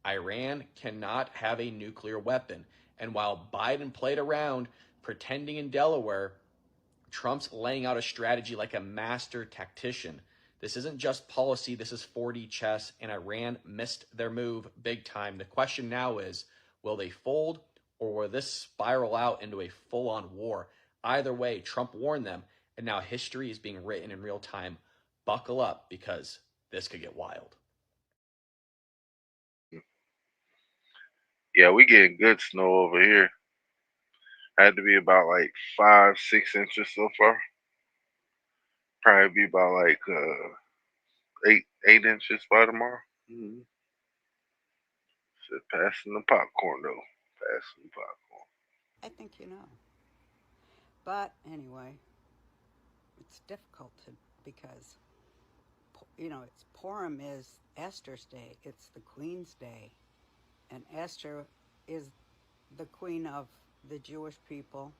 Iran cannot have a nuclear weapon. And while Biden played around, pretending in Delaware, Trump's laying out a strategy like a master tactician. This isn't just policy, this is 4D chess, and Iran missed their move big time. The question now is, will they fold, or will this spiral out into a full-on war? Either way, Trump warned them, and now history is being written in real time. Buckle up, because this could get wild. Yeah, we getting good snow over here. Had to be about like 5-6 inches so far. Probably be about like 8 inches by tomorrow. Mm-hmm. Just passing the popcorn though. Passing the popcorn. I think you know. But anyway, it's difficult because, you know, it's Purim is Esther's day. It's the Queen's day. And Esther is the queen of the Jewish people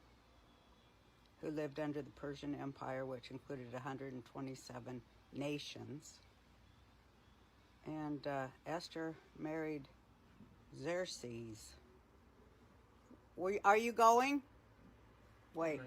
who lived under the Persian Empire, which included 127 nations. And Esther married Xerxes. Are you going? Wait.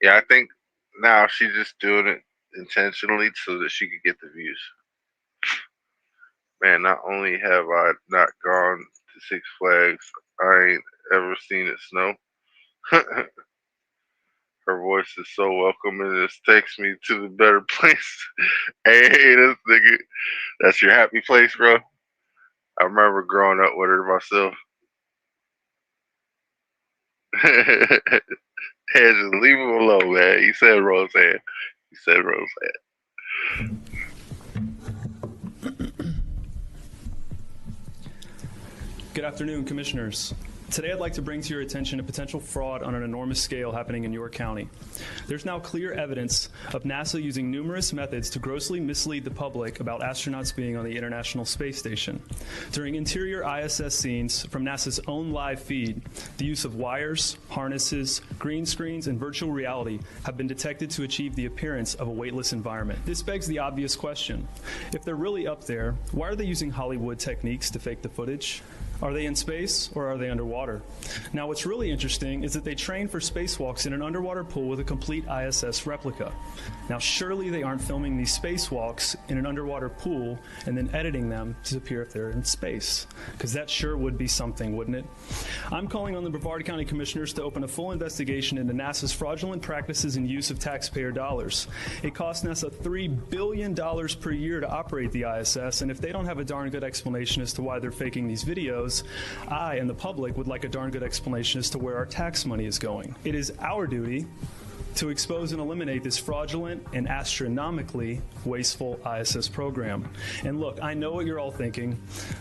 Yeah, I think now she's just doing it intentionally so that she could get the views. Man, not only have I not gone to Six Flags, I ain't ever seen it snow. Her voice is so welcoming. It just takes me to the better place. Hey, this nigga, that's your happy place, bro. I remember growing up with her myself. Hey, just leave him alone, man. He said Roseanne. He said Roseanne. Good afternoon, Commissioners. Today I'd like to bring to your attention a potential fraud on an enormous scale happening in York County. There's now clear evidence of NASA using numerous methods to grossly mislead the public about astronauts being on the International Space Station. During interior ISS scenes from NASA's own live feed, the use of wires, harnesses, green screens, and virtual reality have been detected to achieve the appearance of a weightless environment. This begs the obvious question. If they're really up there, why are they using Hollywood techniques to fake the footage? Are they in space or are they underwater? Now, what's really interesting is that they train for spacewalks in an underwater pool with a complete ISS replica. Now, surely they aren't filming these spacewalks in an underwater pool and then editing them to appear if they're in space, because that sure would be something, wouldn't it? I'm calling on the Brevard County Commissioners to open a full investigation into NASA's fraudulent practices and use of taxpayer dollars. It costs NASA $3 billion per year to operate the ISS, and if they don't have a darn good explanation as to why they're faking these videos, I and the public would like a darn good explanation as to where our tax money is going. It is our duty to expose and eliminate this fraudulent and astronomically wasteful ISS program. And look, I know what you're all thinking.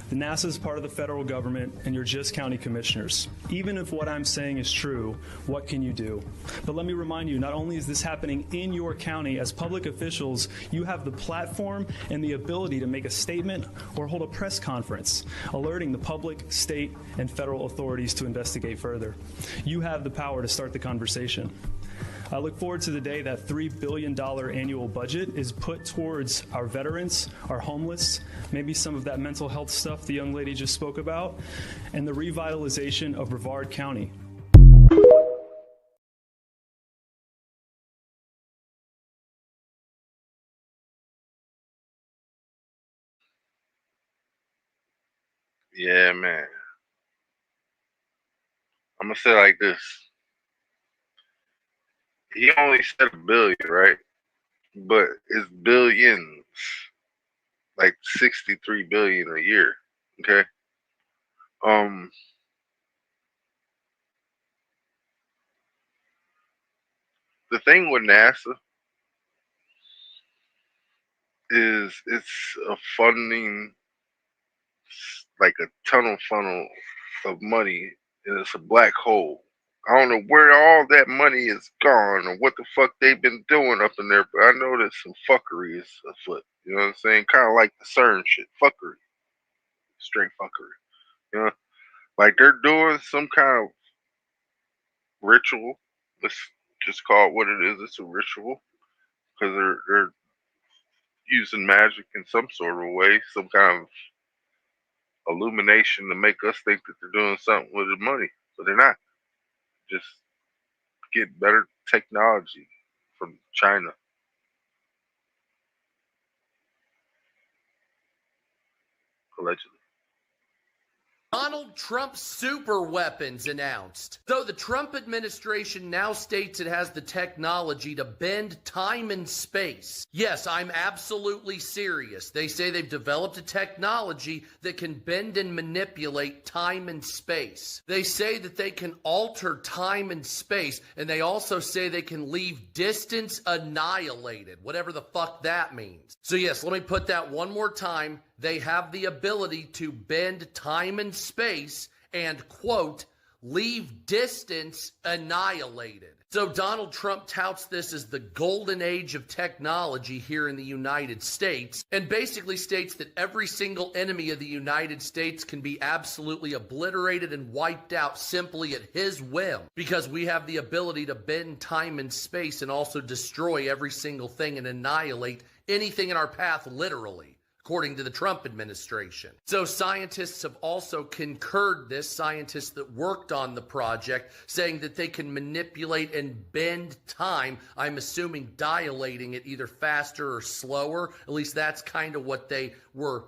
The NASA is part of the federal government, and you're just county commissioners. Even if what I'm saying is true, what can you do? But let me remind you, not only is this happening in your county, as public officials, you have the platform and the ability to make a statement or hold a press conference, alerting the public, state, and federal authorities to investigate further. You have the power to start the conversation. I look forward to the day that $3 billion annual budget is put towards our veterans, our homeless, maybe some of that mental health stuff the young lady just spoke about, and the revitalization of Brevard County. Yeah, man. I'm gonna say it like this. He only said $1 billion, right? But it's billions, like 63 billion a year. Okay. The thing with NASA is it's a funding, like a tunnel funnel of money, and it's a black hole. I don't know where all that money is gone or what the fuck they've been doing up in there, but I know that some fuckery is afoot. You know what I'm saying? Kind of like the CERN shit. Fuckery. Straight fuckery. You know? Like they're doing some kind of ritual. Let's just call it what it is. It's a ritual. Because they're using magic in some sort of way, some kind of illumination to make us think that they're doing something with the money. But they're not. Just get better technology from China. Allegedly. Donald Trump's super weapons announced. Though the Trump administration now states it has the technology to bend time and space. Yes, I'm absolutely serious. They say they've developed a technology that can bend and manipulate time and space. They say that they can alter time and space, and they also say they can leave distance annihilated, whatever the fuck that means. So yes, let me put that one more time. They have the ability to bend time and space and, quote, leave distance annihilated. So Donald Trump touts this as the golden age of technology here in the United States and basically states that every single enemy of the United States can be absolutely obliterated and wiped out simply at his whim because we have the ability to bend time and space and also destroy every single thing and annihilate anything in our path literally, according to the Trump administration. So scientists have also concurred this, scientists that worked on the project, saying that they can manipulate and bend time, I'm assuming dilating it either faster or slower. At least that's kind of what they were,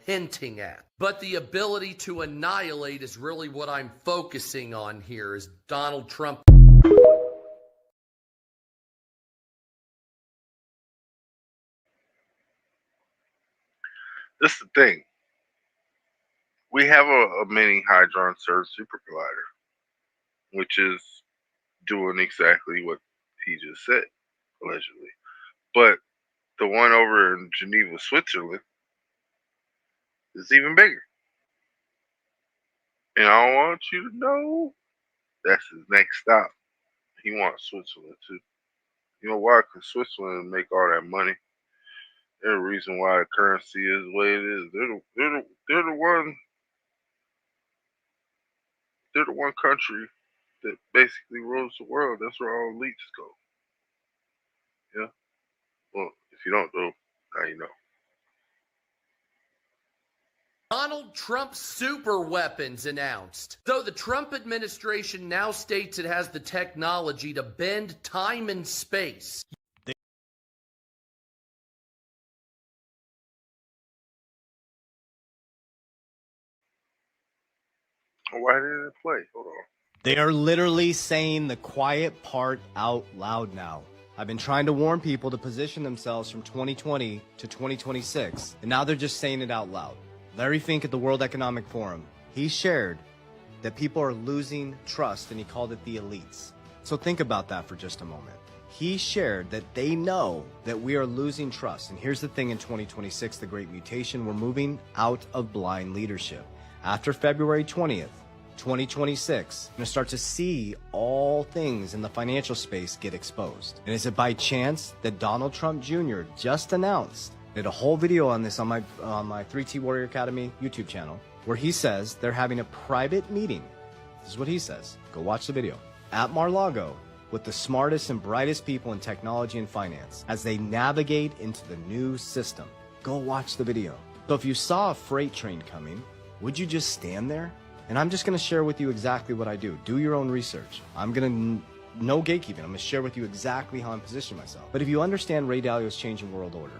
hinting at. But the ability to annihilate is really what I'm focusing on here, is Donald Trump. This is the thing. We have a mini hadron surge super collider, which is doing exactly what he just said, allegedly. But the one over in Geneva, Switzerland, is even bigger. And I want you to know that's his next stop. He wants Switzerland too. You know why? Because Switzerland make all that money. They're the reason why the currency is the way it is. They're the one country that basically rules the world. That's where all elites go. Yeah. Well, if you don't know, now you know. Donald Trump's super weapons announced. Though the Trump administration now states it has the technology to bend time and space. Why didn't it play? Hold on. They are literally saying the quiet part out loud now. I've been trying to warn people to position themselves from 2020 to 2026, and now they're just saying it out loud. Larry Fink at the World Economic Forum, he shared that people are losing trust, and he called it the elites. So think about that for just a moment. He shared that they know that we are losing trust. And here's the thing, in 2026, the Great Mutation, we're moving out of blind leadership. After February 20th, 2026, we're going to start to see all things in the financial space get exposed. And is it by chance that Donald Trump Jr. just announced, did a whole video on this on my 3T Warrior Academy YouTube channel, where he says they're having a private meeting. This is what he says. Go watch the video. At Mar-a-Lago, with the smartest and brightest people in technology and finance as they navigate into the new system. Go watch the video. So if you saw a freight train coming, would you just stand there? And I'm just going to share with you exactly what I do. Do your own research. I'm going to, no gatekeeping. I'm going to share with you exactly how I'm positioning myself. But if you understand Ray Dalio's changing world order,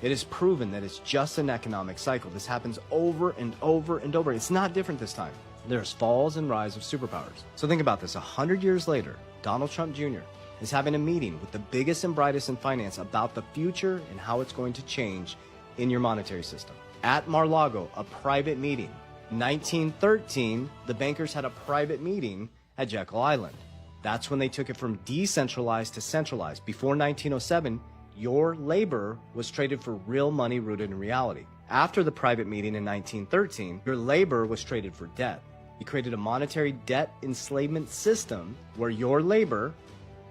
it is proven that it's just an economic cycle. This happens over and over and over. It's not different this time. There's falls and rise of superpowers. So think about this. 100 years later, Donald Trump Jr. is having a meeting with the biggest and brightest in finance about the future and how it's going to change in your monetary system. At Mar-a-Lago, a private meeting. 1913, the bankers had a private meeting at Jekyll Island. That's when they took it from decentralized to centralized. Before 1907, your labor was traded for real money rooted in reality. After the private meeting in 1913, your labor was traded for debt. He created a monetary debt enslavement system where your labor,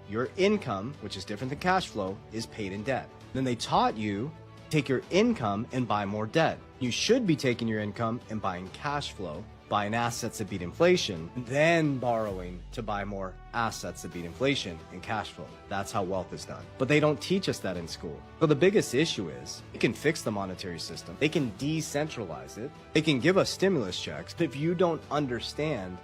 your income, which is different than cash flow, is paid in debt. Then they taught you take your income and buy more debt. You should be taking your income and buying cash flow, buying assets that beat inflation, then borrowing to buy more assets that beat inflation and cash flow. That's how wealth is done. But they don't teach us that in school. So the biggest issue is they can fix the monetary system. They can decentralize it. They can give us stimulus checks. But if you don't understand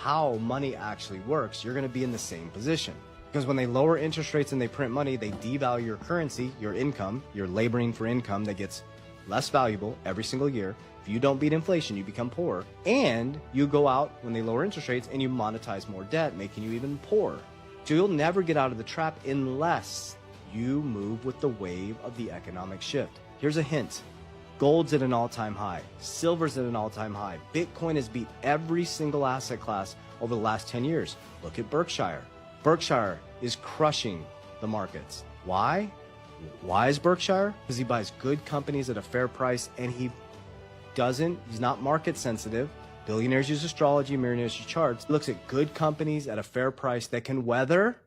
how money actually works, you're going to be in the same position. Because when they lower interest rates and they print money, they devalue your currency, your income, you're laboring for income that gets less valuable every single year. If you don't beat inflation, you become poor. And you go out when they lower interest rates and you monetize more debt, making you even poorer. So you'll never get out of the trap unless you move with the wave of the economic shift. Here's a hint. Gold's at an all-time high. Silver's at an all-time high. Bitcoin has beat every single asset class over the last 10 years. Look at Berkshire. Berkshire is crushing the markets. Why? Why is Berkshire? Because he buys good companies at a fair price and he's not market sensitive. Billionaires use astrology, millionaires use charts. He looks at good companies at a fair price that can weather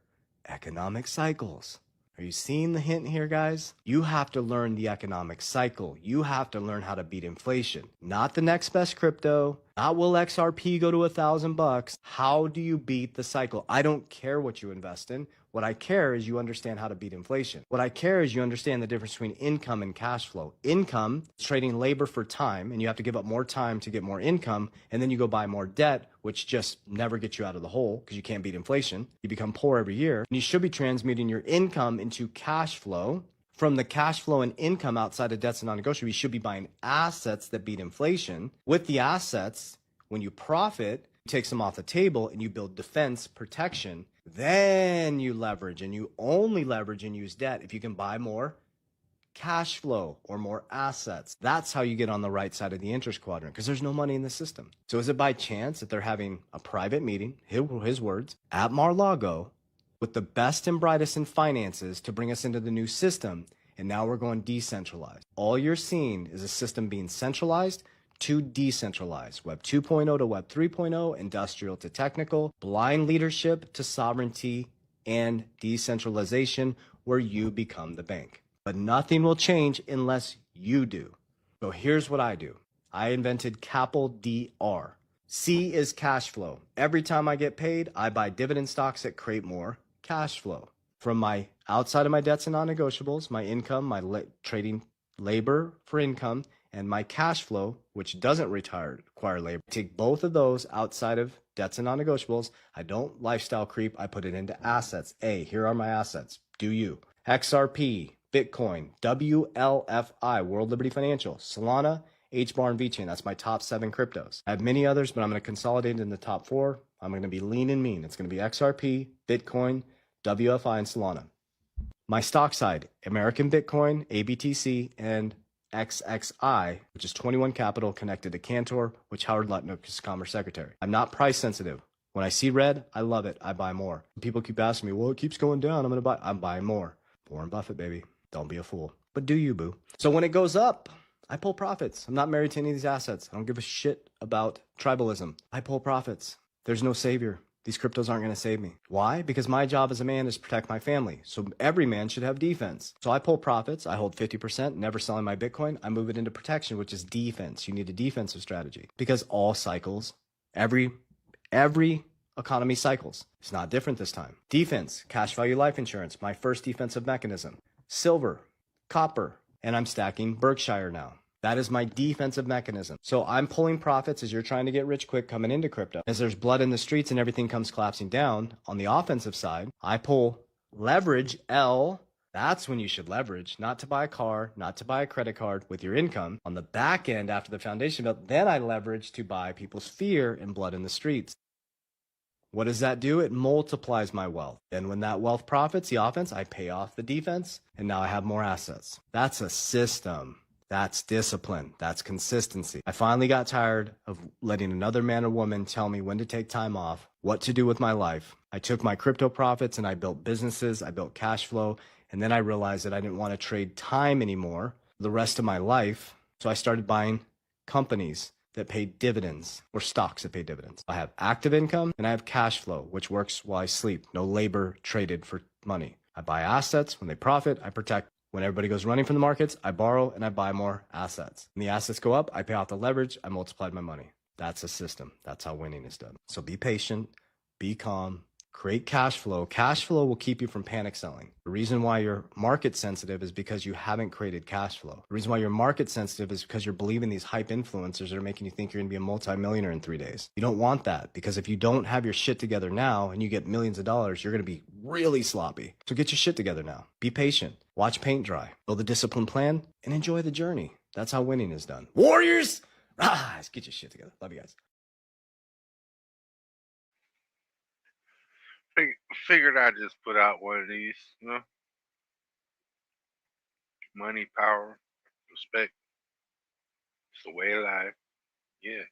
economic cycles. Are you seeing the hint here, guys? You have to learn the economic cycle. You have to learn how to beat inflation. Not the next best crypto. Not will XRP go to $1,000. How do you beat the cycle? I don't care what you invest in. What I care is you understand how to beat inflation. What I care is you understand the difference between income and cash flow. Income is trading labor for time, and you have to give up more time to get more income, and then you go buy more debt, which just never gets you out of the hole because you can't beat inflation. You become poor every year. And you should be transmuting your income into cash flow. From the cash flow and income outside of debts and non-negotiable, you should be buying assets that beat inflation. With the assets, when you profit, you take some off the table and you build defense, protection. Then you leverage, and you only leverage and use debt if you can buy more cash flow or more assets. That's how you get on the right side of the interest quadrant, because there's no money in the system. So is it by chance that they're having a private meeting, his words, at Mar-a-Lago with the best and brightest in finances to bring us into the new system, and now we're going decentralized? All you're seeing is a system being centralized to decentralized. Web 2.0 to Web 3.0, industrial to technical, blind leadership to sovereignty and decentralization, where you become the bank. But nothing will change unless you do. So here's what I do. I invented capital DR. C is cash flow. Every time I get paid, I buy dividend stocks that create more cash flow. From my outside of my debts and non-negotiables, my income, my trading labor for income, and my cash flow, which doesn't require labor. Take both of those outside of debts and non-negotiables. I don't lifestyle creep. I put it into assets. Here are my assets. Do you? XRP, Bitcoin, WLFI, World Liberty Financial, Solana, HBAR, and VeChain. That's my top 7 cryptos. I have many others, but I'm going to consolidate in the top 4. I'm going to be lean and mean. It's going to be XRP, Bitcoin, WFI, and Solana. My stock side, American Bitcoin, ABTC, and XXI, which is 21 Capital connected to Cantor, which Howard Lutnick is Commerce Secretary. I'm not price sensitive. When I see red, I love it. I buy more. People keep asking me, well, it keeps going down. I'm buying more. Warren Buffett, baby. Don't be a fool. But do you, boo? So when it goes up, I pull profits. I'm not married to any of these assets. I don't give a shit about tribalism. I pull profits. There's no savior. These cryptos aren't going to save me. Why? Because my job as a man is to protect my family. So every man should have defense. So I pull profits. I hold 50%, never selling my Bitcoin. I move it into protection, which is defense. You need a defensive strategy because all cycles, every economy cycles. It's not different this time. Defense, cash value life insurance, my first defensive mechanism. Silver, copper, and I'm stacking Berkshire now. That is my defensive mechanism. So I'm pulling profits as you're trying to get rich quick coming into crypto. As there's blood in the streets and everything comes collapsing down, on the offensive side, I pull leverage, L. That's when you should leverage, not to buy a car, not to buy a credit card with your income. On the back end, after the foundation built, then I leverage to buy people's fear and blood in the streets. What does that do? It multiplies my wealth. And when that wealth profits the offense, I pay off the defense, and now I have more assets. That's a system. That's discipline. That's consistency. I finally got tired of letting another man or woman tell me when to take time off, what to do with my life. I took my crypto profits and I built businesses, I built cash flow, and then I realized that I didn't want to trade time anymore the rest of my life. So I started buying companies that pay dividends, or stocks that pay dividends. I have active income and I have cash flow, which works while I sleep. No labor traded for money. I buy assets. When they profit, I protect. When everybody goes running from the markets, I borrow and I buy more assets. When the assets go up, I pay off the leverage. I multiplied my money. That's a system. That's how winning is done. So be patient, be calm, create cash flow. Cash flow will keep you from panic selling. The reason why you're market sensitive is because you haven't created cash flow. The reason why you're market sensitive is because you're believing these hype influencers that are making you think you're going to be a multimillionaire in 3 days. You don't want that, because if you don't have your shit together now and you get millions of dollars, you're going to be really sloppy. So get your shit together now. Be patient. Watch paint dry. Build a disciplined plan and enjoy the journey. That's how winning is done. Warriors, rise. Get your shit together. Love you guys. Figured I'd just put out one of these, you know. Money, power, respect. It's the way of life. Yeah.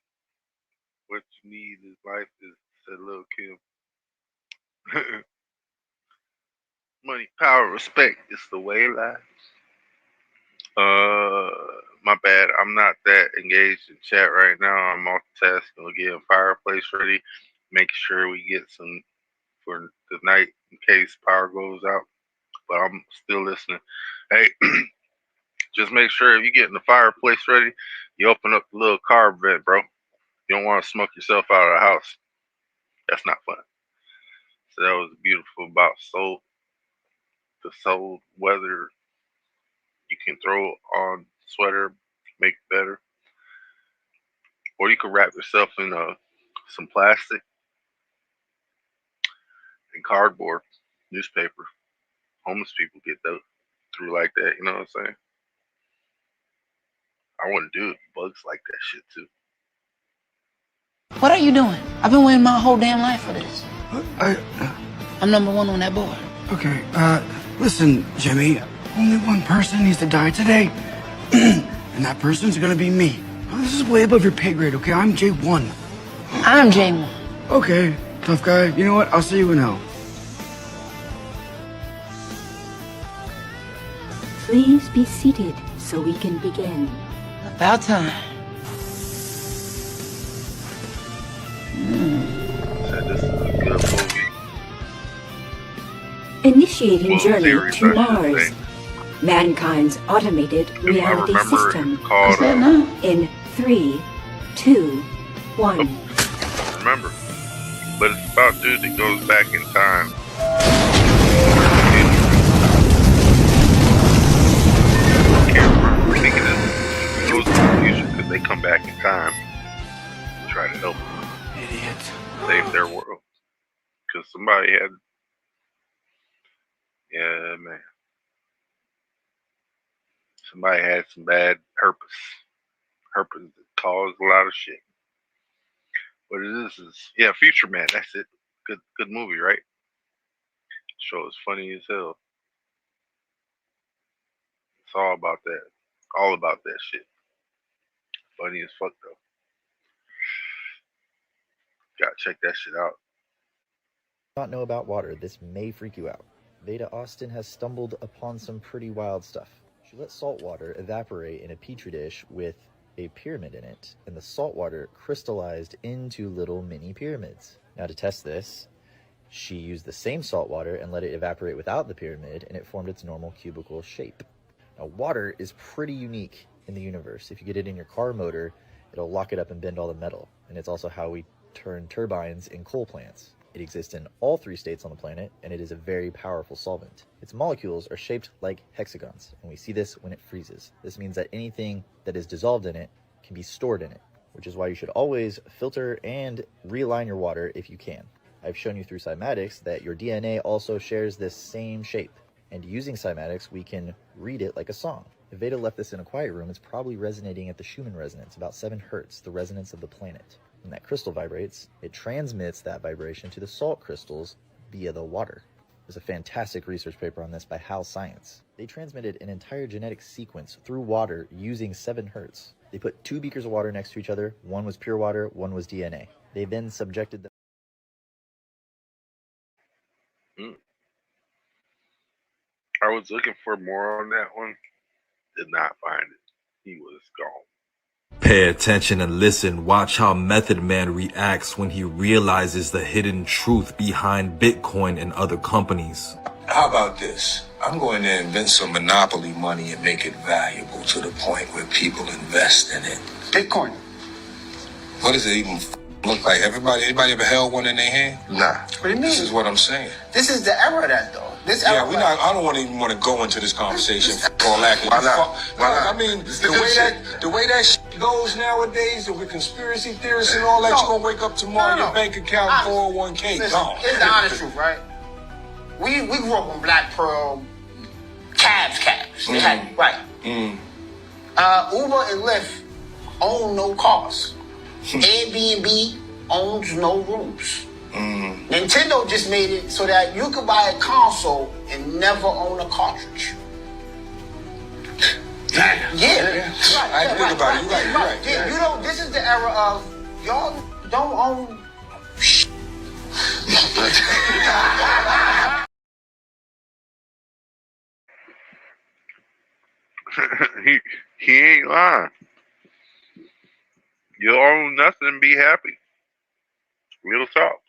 What you need is life, is said Lil Kim. Money, power, respect. It's the way of life. My bad. I'm not that engaged in chat right now. I'm multitasking, getting fireplace ready, making sure we get some for the night in case power goes out. But I'm still listening. Hey, just make sure if you're getting the fireplace ready, you open up the little carb vent, bro. You don't want to smoke yourself out of the house. That's not fun. So that was beautiful about the soul weather. You can throw on sweater, make it better. Or you can wrap yourself in some plastic and cardboard, newspaper. Homeless people get those through like that, you know what I'm saying? I wouldn't do it. Bugs like that shit too. What are you doing? I've been waiting my whole damn life for this. I'm number one on that board. Okay, listen, Jimmy. Only one person needs to die today. And that person's gonna be me. This is way above your pay grade, okay? I'm J1. I'm J1. Okay, tough guy. You know what? I'll see you in hell. Please be seated so we can begin. About time. Said this is a good movie. Initiating journey series, to I should Mars. say. Mankind's automated reality remember, system. it's called, In 3, 2, 1. Remember. But it's about dude that goes back in time. Can't remember. I think it goes to the future because they come back in time to try to help save their world. Because somebody had, yeah, man. Somebody had some bad herpes. Herpes that caused a lot of shit. What it is, yeah, Future Man. That's it. Good movie, right? Show is funny as hell. It's all about that. All about that shit. Funny as fuck though. Gotta check that shit out. Not know about water, this may freak you out. Veda Austin has stumbled upon some pretty wild stuff. She let salt water evaporate in a petri dish with a pyramid in it, and the salt water crystallized into little mini pyramids. Now to test this, she used the same salt water and let it evaporate without the pyramid, and it formed its normal cubical shape. Now water is pretty unique in the universe. If you get it in your car motor, it'll lock it up and bend all the metal, and it's also how we turn turbines in coal plants. It exists in all 3 states on the planet, and it is a very powerful solvent. Its molecules are shaped like hexagons, and we see this when it freezes. This means that anything that is dissolved in it can be stored in it, which is why you should always filter and realign your water if you can. I've shown you through cymatics that your DNA also shares this same shape, and using cymatics, we can read it like a song. If Veda left this in a quiet room, it's probably resonating at the Schumann resonance, about 7 hertz, the resonance of the planet. When that crystal vibrates, it transmits that vibration to the salt crystals via the water. There's a fantastic research paper on this by Hal Science. They transmitted an entire genetic sequence through water using 7 hertz. They put 2 beakers of water next to each other. One was pure water, one was DNA. They then subjected them. I was looking for more on that one. Did not find it. He was gone. Pay attention and listen. Watch how Method Man reacts when he realizes the hidden truth behind Bitcoin and other companies. How about this? I'm going to invent some monopoly money and make it valuable to the point where people invest in it. Bitcoin. What does it even look like? Anybody ever held one in their hand? Nah. What do you mean? This is what I'm saying. This is the era that though. I don't even want to go into this conversation. Why not? I mean, the way that shit goes nowadays, with conspiracy theorists and all that, you're gonna wake up tomorrow, your bank account, 401k gone. It's the honest truth, right? We grew up on Black Pearl, cabs. They had, right. Uber and Lyft own no cars. Airbnb owns no rooms. Nintendo just made it so that you could buy a console and never own a cartridge. Yeah. Right. I think about it. You're right. Yeah, you know, this is the era of y'all don't own shit. he ain't lying. You own nothing and be happy. Real talk.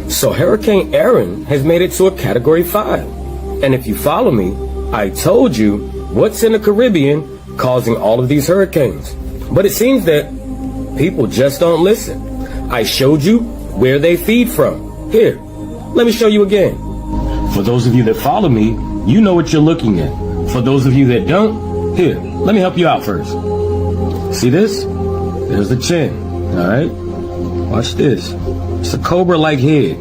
So Hurricane Aaron has made it to a Category 5. And if you follow me, I told you what's in the Caribbean causing all of these hurricanes. But it seems that people just don't listen. I showed you where they feed from. Here, let me show you again. For those of you that follow me, you know what you're looking at. For those of you that don't, here, let me help you out first. See this? There's the chin, all right? Watch this. It's a cobra-like head,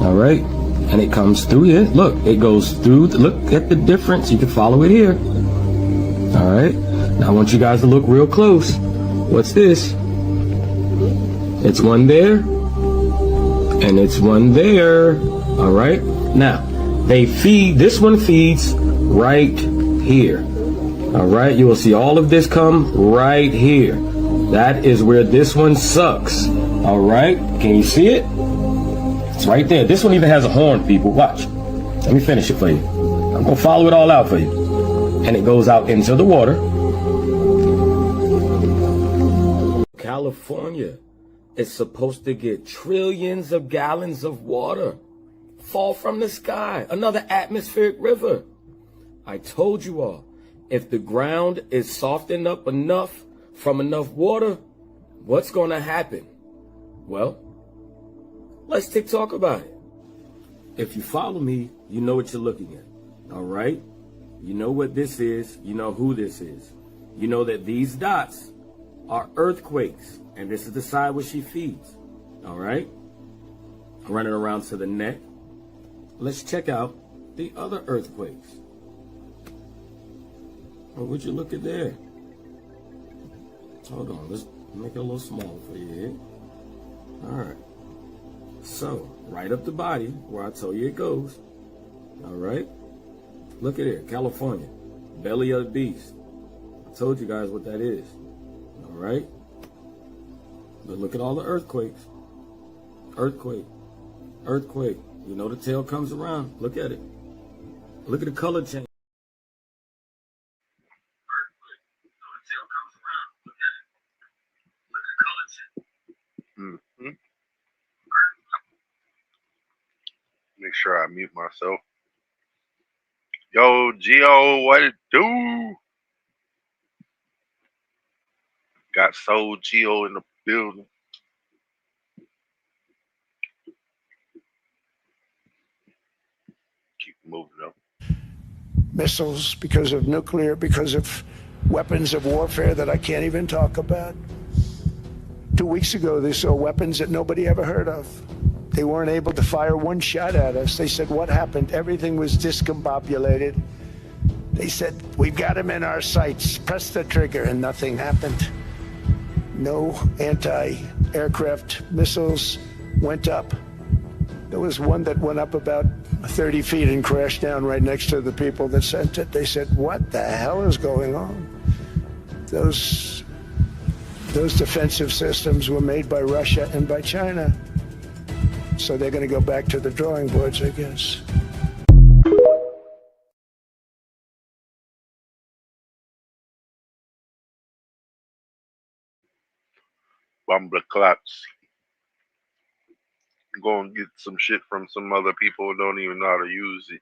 all right? And it comes through here. Look, it goes through. Look at the difference. You can follow it here. All right? Now I want you guys to look real close. What's this? It's one there, and it's one there, all right? Now, this one feeds right here, all right? You will see all of this come right here. That is where this one sucks. All right, can you see it? It's right there. This one even has a horn, people. Watch. Let me finish it for you. I'm gonna follow it all out for you. And it goes out into the water. California is supposed to get trillions of gallons of water fall from the sky. Another atmospheric river. I told you all, if the ground is softened up enough from enough water, what's gonna happen? Well, let's talk about it. If you follow me, you know what you're looking at, all right? You know what this is. You know who this is. You know that these dots are earthquakes, and this is the side where she feeds, all right? Running around to the neck. Let's check out the other earthquakes. What would you look at there? Hold on, let's make it a little smaller for you here. All right. So, right up the body, where I told you it goes. All right. Look at it, California. Belly of the beast. I told you guys what that is. All right. But look at all the earthquakes. Earthquake. Earthquake. You know the tail comes around. Look at it. Look at the color change. Make sure I mute myself. Yo, Gio, what it do? Got Soul Gio in the building. moving up. Missiles, because of nuclear, because of weapons of warfare that I can't even talk about. 2 weeks ago, they saw weapons that nobody ever heard of. They weren't able to fire one shot at us. They said, what happened? Everything was discombobulated. They said, we've got them in our sights. Press the trigger, and nothing happened. No anti-aircraft missiles went up. There was one that went up about 30 feet and crashed down right next to the people that sent it. They said, what the hell is going on? Those defensive systems were made by Russia and by China. So they're going to go back to the drawing boards, I guess. Bomb the clocks. Go and get some shit from some other people who don't even know how to use it.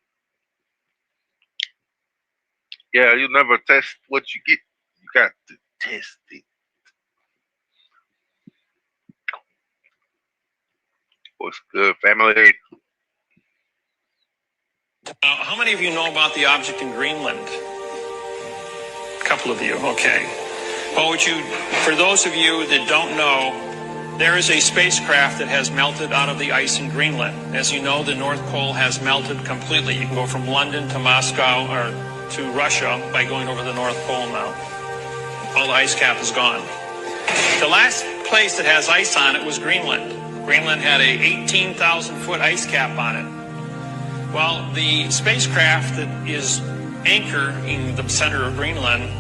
Yeah, you never test what you get. You got to test it. What's good, family? How many of you know about the object in Greenland? A couple of you, okay. Well, for those of you that don't know, there is a spacecraft that has melted out of the ice in Greenland. As you know, the North Pole has melted completely. You can go from London to Moscow or to Russia by going over the North Pole now. All the ice cap is gone. The last place that has ice on it was Greenland. Greenland had a 18,000-foot ice cap on it. Well, the spacecraft that is anchoring the center of Greenland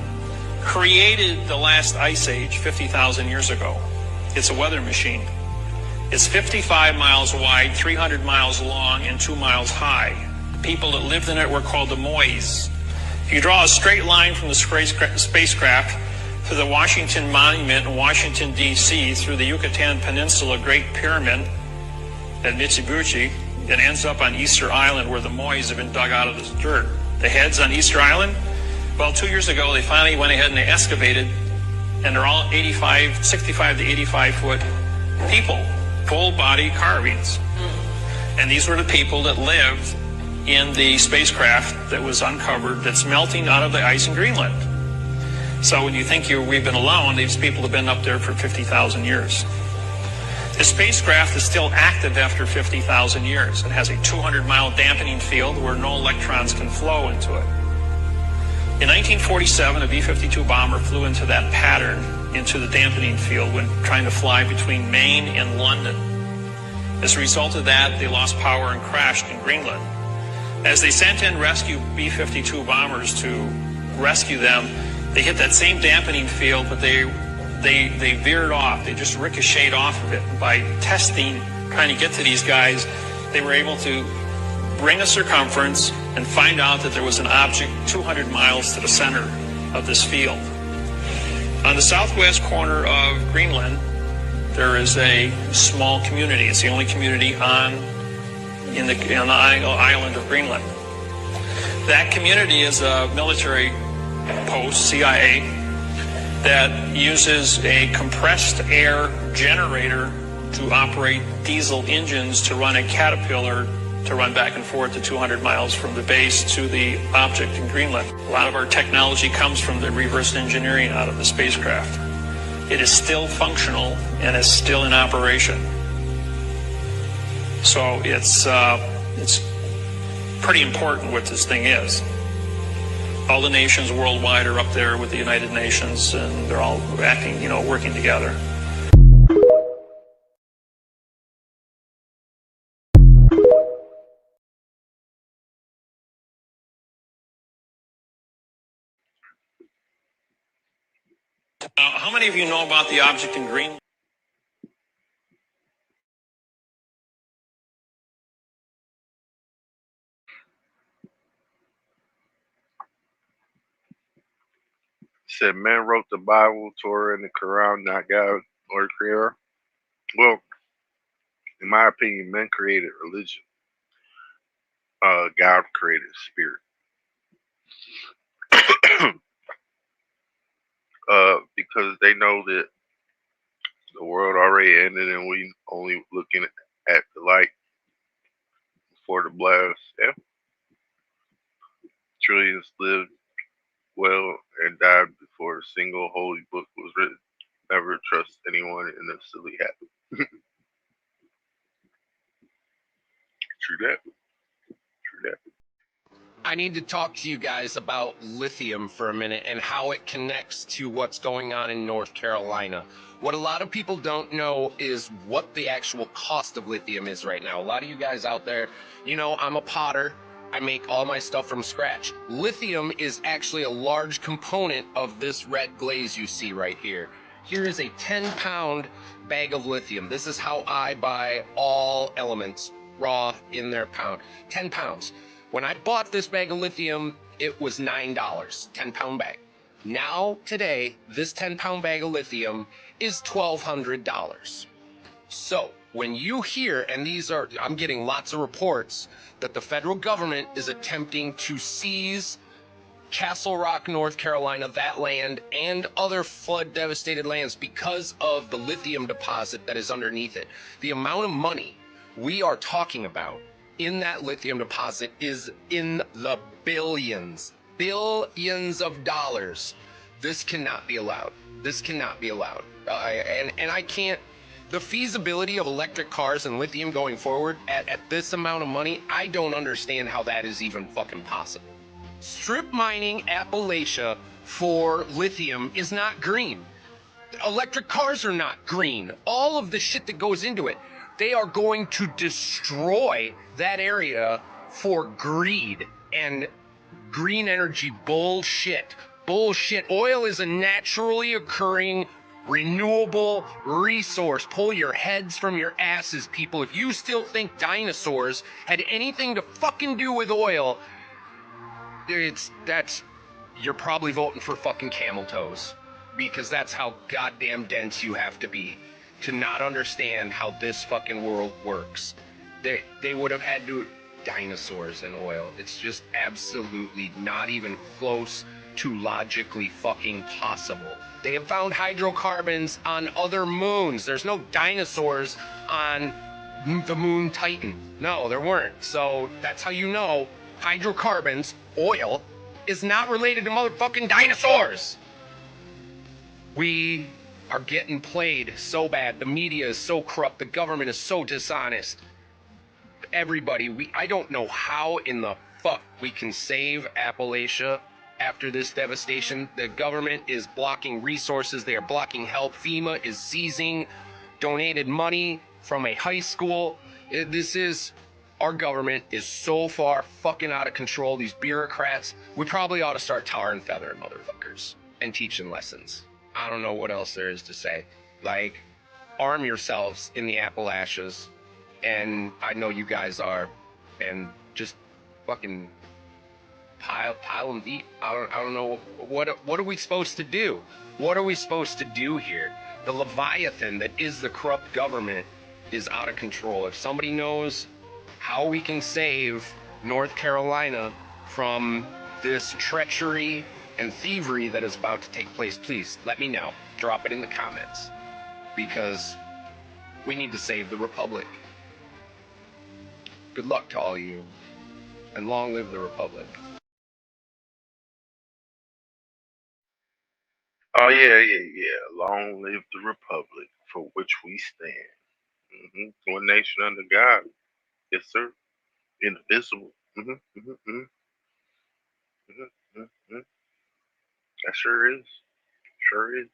created the last ice age 50,000 years ago. It's a weather machine. It's 55 miles wide, 300 miles long, and 2 miles high. The people that lived in it were called the Mois. If you draw a straight line from the spacecraft to the Washington Monument in Washington, D.C., through the Yucatan Peninsula Great Pyramid at Mitsubishi, it ends up on Easter Island where the Mois have been dug out of the dirt. The heads on Easter Island, well, 2 years ago, they finally went ahead and they excavated, and they're all 65 to 85 foot people, full body carvings. And these were the people that lived in the spacecraft that was uncovered that's melting out of the ice in Greenland. So when you think we've been alone, these people have been up there for 50,000 years. The spacecraft is still active after 50,000 years. It has a 200-mile dampening field where no electrons can flow into it. In 1947, a B-52 bomber flew into that pattern, into the dampening field when trying to fly between Maine and London. As a result of that, they lost power and crashed in Greenland. As they sent in rescue B-52 bombers to rescue them, they hit that same dampening field, but they veered off. They just ricocheted off of it. By testing, trying to get to these guys, they were able to bring a circumference and find out that there was an object 200 miles to the center of this field. On the southwest corner of Greenland, there is a small community. It's the only community on the island of Greenland. That community is a military post, CIA, that uses a compressed air generator to operate diesel engines to run a Caterpillar to run back and forth to 200 miles from the base to the object in Greenland. A lot of our technology comes from the reverse engineering out of the spacecraft. It is still functional and is still in operation. So it's pretty important what this thing is. All the nations worldwide are up there with the United Nations, and they're all acting, working together. How many of you know about the object in Greenland? Said man wrote the Bible, Torah, and the Quran, not God or creator. Well, in my opinion, men created religion. God created spirit. Because they know that the world already ended and we only looking at the light before the blast. Yeah. Trillions lived well and died before a single holy book was written. Never trust anyone in a silly habit. True that. True that. I need to talk to you guys about lithium for a minute and how it connects to what's going on in North Carolina. What a lot of people don't know is what the actual cost of lithium is right now. A lot of you guys out there, you know, I'm a potter. I make all my stuff from scratch. Lithium is actually a large component of this red glaze you see right here. Here is a 10-pound bag of lithium. This is how I buy all elements raw in their pound. 10 pounds. When I bought this bag of lithium, it was $9, 10-pound bag. Now, today, this 10-pound bag of lithium is $1,200. So, when you hear, and I'm getting lots of reports, that the federal government is attempting to seize Castle Rock, North Carolina, that land, and other flood-devastated lands because of the lithium deposit that is underneath it. The amount of money we are talking about in that lithium deposit is in the billions of dollars. This cannot be allowed. This cannot be allowed. And I can't, the feasibility of electric cars and lithium going forward at this amount of money, I don't understand how that is even fucking possible. Strip mining Appalachia for lithium is not green. Electric cars are not green. All of the shit that goes into it, they are going to destroy that area for greed and green energy bullshit. Bullshit. Oil is a naturally occurring, renewable resource. Pull your heads from your asses, people. If you still think dinosaurs had anything to fucking do with oil, you're probably voting for fucking camel toes. Because that's how goddamn dense you have to be to not understand how this fucking world works. They would have had to dinosaurs and oil. It's just absolutely not even close to logically fucking possible. They have found hydrocarbons on other moons. There's no dinosaurs on the moon Titan. No, there weren't. So that's how you know hydrocarbons, oil, is not related to motherfucking dinosaurs. We are getting played so bad. The media is so corrupt. The government is so dishonest. Everybody, I don't know how in the fuck we can save Appalachia after this devastation. The government is blocking resources. They are blocking help. FEMA is seizing donated money from a high school. Our government is so far fucking out of control. These bureaucrats, we probably ought to start tar and feathering motherfuckers and teaching lessons. I don't know what else there is to say. Like, arm yourselves in the Appalachians, and I know you guys are, and just fucking pile them deep. I don't know, what are we supposed to do? What are we supposed to do here? The Leviathan that is the corrupt government is out of control. If somebody knows how we can save North Carolina from this treachery and thievery that is about to take place, please let me know. Drop it in the comments, because we need to save the Republic. Good luck to all you, and long live the Republic. Oh yeah. Long live the Republic for which we stand. One nation under God. Yes, sir. Indivisible. That sure is. Sure is.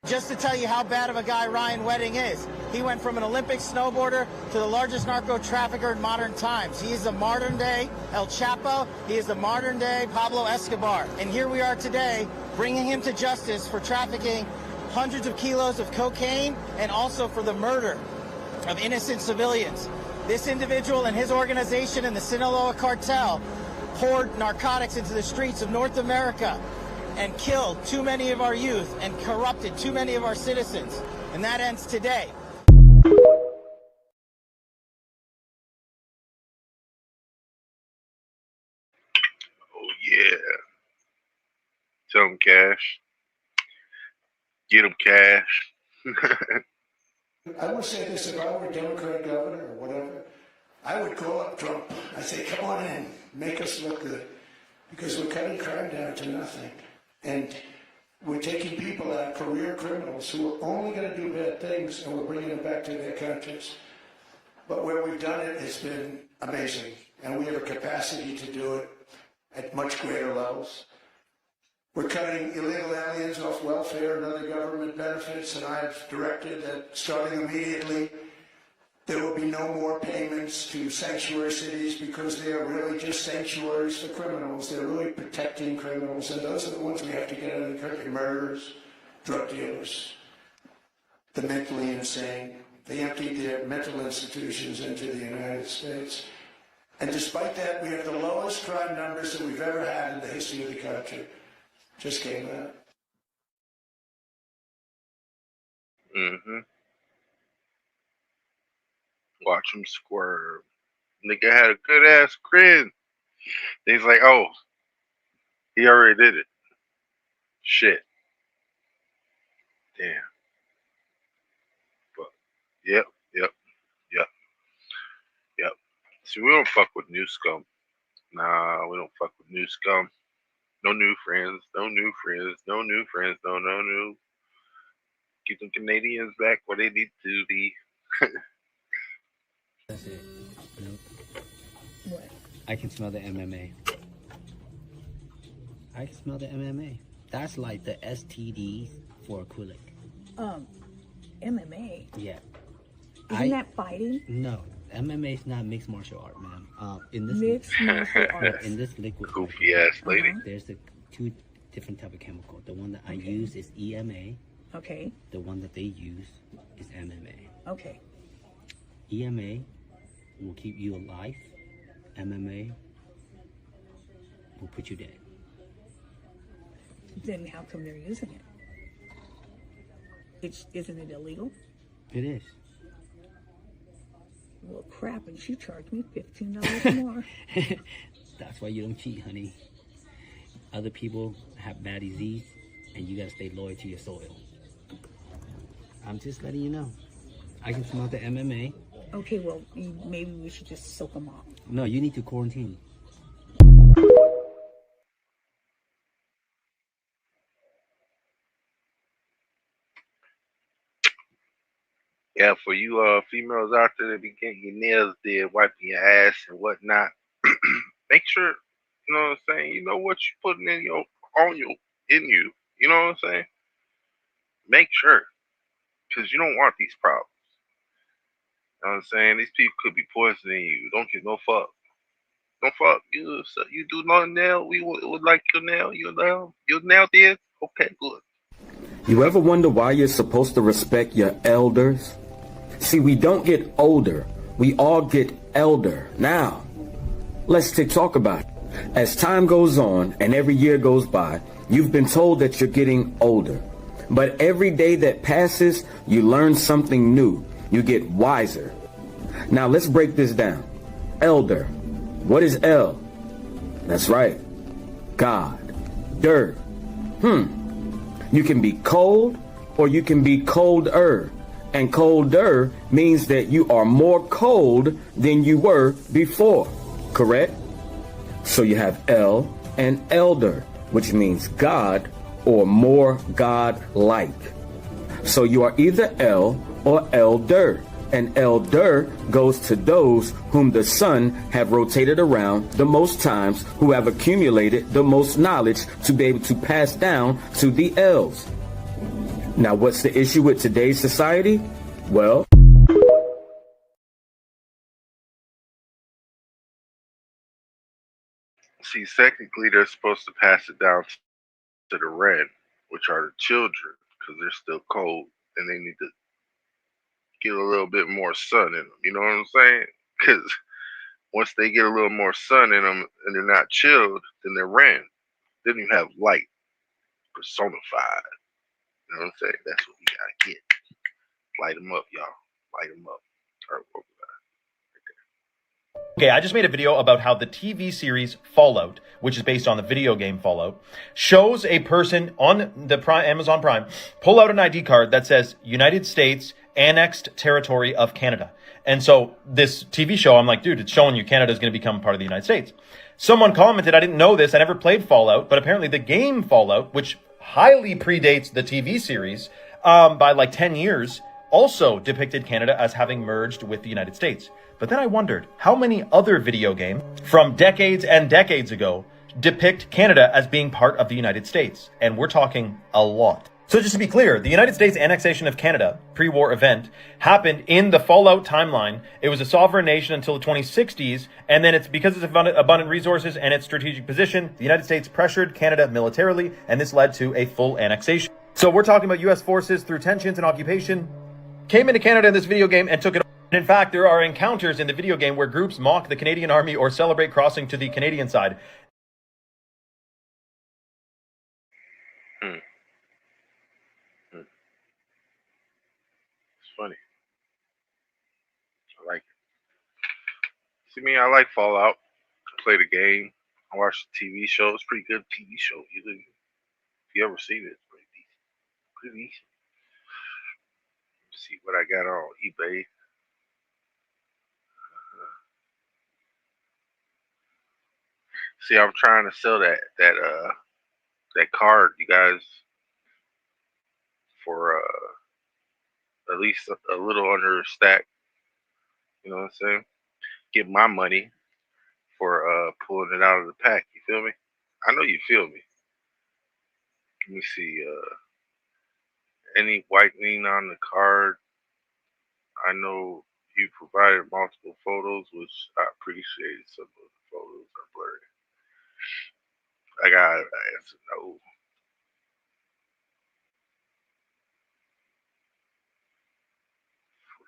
Just to tell you how bad of a guy Ryan Wedding is, he went from an Olympic snowboarder to the largest narco trafficker in modern times. He is a modern-day El Chapo. He is a modern-day Pablo Escobar. And here we are today, bringing him to justice for trafficking hundreds of kilos of cocaine and also for the murder of innocent civilians. This individual and his organization and the Sinaloa cartel poured narcotics into the streets of North America and killed too many of our youth and corrupted too many of our citizens. And that ends today. Oh yeah. Tell him Cash. Get him Cash. I would say this, if I were a Democrat governor or whatever, I would call up Trump. I'd say, come on in, make us look good. because we're cutting crime down to nothing. And we're taking people out, career criminals, who are only going to do bad things, and we're bringing them back to their countries. But where we've done it, it's been amazing. And we have a capacity to do it at much greater levels. We're cutting illegal aliens off welfare and other government benefits, and I've directed that starting immediately, there will be no more payments to sanctuary cities because they are really just sanctuaries for criminals. They're really protecting criminals, and those are the ones we have to get out of the country: murderers, drug dealers, the mentally insane. They emptied their mental institutions into the United States. And despite that, we have the lowest crime numbers that we've ever had in the history of the country. Just came out. Mm-hmm. Watch him squirm. Nigga had a good ass grin. He's like, oh, he already did it. Shit. Damn. But yep. See, we don't fuck with new scum. Nah, we don't fuck with new scum. No new friends. No new friends. No new friends. No new. Keep them Canadians back where they need to be. That's it. Nope. What? I can smell the MMA. I can smell the MMA. That's like the STDs for acrylic. MMA? Yeah. Isn't that fighting? No. MMA is not mixed martial art, ma'am. In this Mixed martial arts. In this liquid, goofy ass lady. There's two different type of chemical. The one that I use is EMA. Okay. The one that they use is MMA. Okay. EMA will keep you alive. MMA will put you dead. Then how come they're using it? Isn't it illegal? It is. Well, crap, and she charged me $15 more. That's why you don't cheat, honey. Other people have bad disease, and you gotta stay loyal to your soil. I'm just letting you know. I can smell the MMA. Okay, well, maybe we should just soak them off. No, you need to quarantine. Yeah, for you females out there that be getting your nails did, wiping your ass and whatnot, make sure, you know what I'm saying, you know what you're putting in you. You know what I'm saying? Make sure. Because you don't want these problems. You know what I'm saying? These people could be poisoning you. Don't give no fuck. Don't fuck. You do no nail, we would like your nail. Your nail did? Okay, good. You ever wonder why you're supposed to respect your elders? See, we don't get older. We all get elder. Now, let's talk about it. As time goes on and every year goes by, you've been told that you're getting older. But every day that passes, you learn something new. You get wiser. Now, let's break this down. Elder. What is El? That's right. God. Der. You can be cold or you can be colder. And colder means that you are more cold than you were before. Correct? So you have El and elder, which means God or more God-like. So you are either El or elder. And elder goes to those whom the sun have rotated around the most times, who have accumulated the most knowledge to be able to pass down to the elves. Now, what's the issue with today's society? Well, see, technically they're supposed to pass it down to the red, which are the children, because they're still cold and they need to get a little bit more sun in them. You know what I'm saying? Because once they get a little more sun in them and they're not chilled, then they're red. Then you have light personified. You know what I'm saying? That's what we gotta get. Light them up, y'all. Light them up. All right, over there. Okay, I just made a video about how the TV series Fallout, which is based on the video game Fallout, shows a person on the Amazon Prime pull out an ID card that says United States annexed territory of Canada. And so this TV show, I'm like, dude, it's showing you Canada is going to become part of the United States. Someone commented, I didn't know this, I never played Fallout, but apparently the game Fallout, which highly predates the TV series by like 10 years, also depicted Canada as having merged with the United States. But then I wondered, how many other video games from decades and decades ago depict Canada as being part of the United States? And we're talking a lot. So just to be clear, the United States annexation of Canada, pre-war event, happened in the Fallout timeline. It was a sovereign nation until the 2060s, and then it's because of its abundant resources and its strategic position, the United States pressured Canada militarily, and this led to a full annexation. So we're talking about U.S. forces through tensions and occupation, came into Canada in this video game and took it over. And in fact, there are encounters in the video game where groups mock the Canadian Army or celebrate crossing to the Canadian side. Funny. I like it. See me, I like Fallout. Play the game. I watch the TV show. It's a pretty good TV show. If you ever seen it, it's pretty decent. Pretty decent. Let's see what I got on eBay. See, I'm trying to sell that card, you guys, for at least a little under a stack. You know what I'm saying? Get my money for pulling it out of the pack. You feel me? I know you feel me. Let me see. Any whitening on the card? I know you provided multiple photos, which I appreciate. Some of the photos are blurry. I gotta answer no.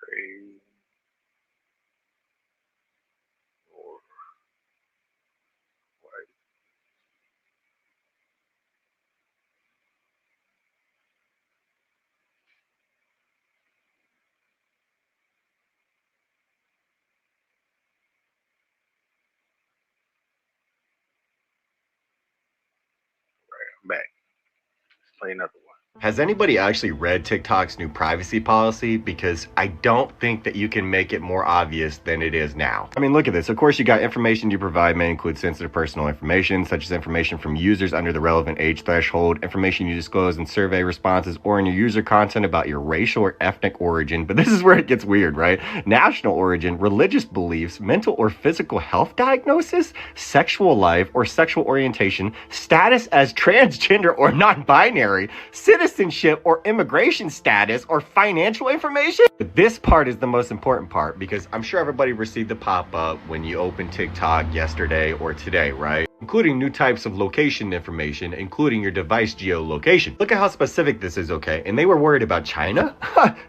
Frame or white. I'm back. Let's play another one. Has anybody actually read TikTok's new privacy policy? Because I don't think that you can make it more obvious than it is now. I mean, look at this. Of course, you got information you provide may include sensitive personal information, such as information from users under the relevant age threshold, information you disclose in survey responses or in your user content about your racial or ethnic origin. But this is where it gets weird, right? National origin, religious beliefs, mental or physical health diagnosis, sexual life or sexual orientation, status as transgender or non-binary, citizenship or immigration status, or financial information. But this part is the most important part, because I'm sure everybody received the pop-up when you opened TikTok yesterday or today, right? Including new types of location information, including your device geolocation. Look at how specific this is, okay? And they were worried about China?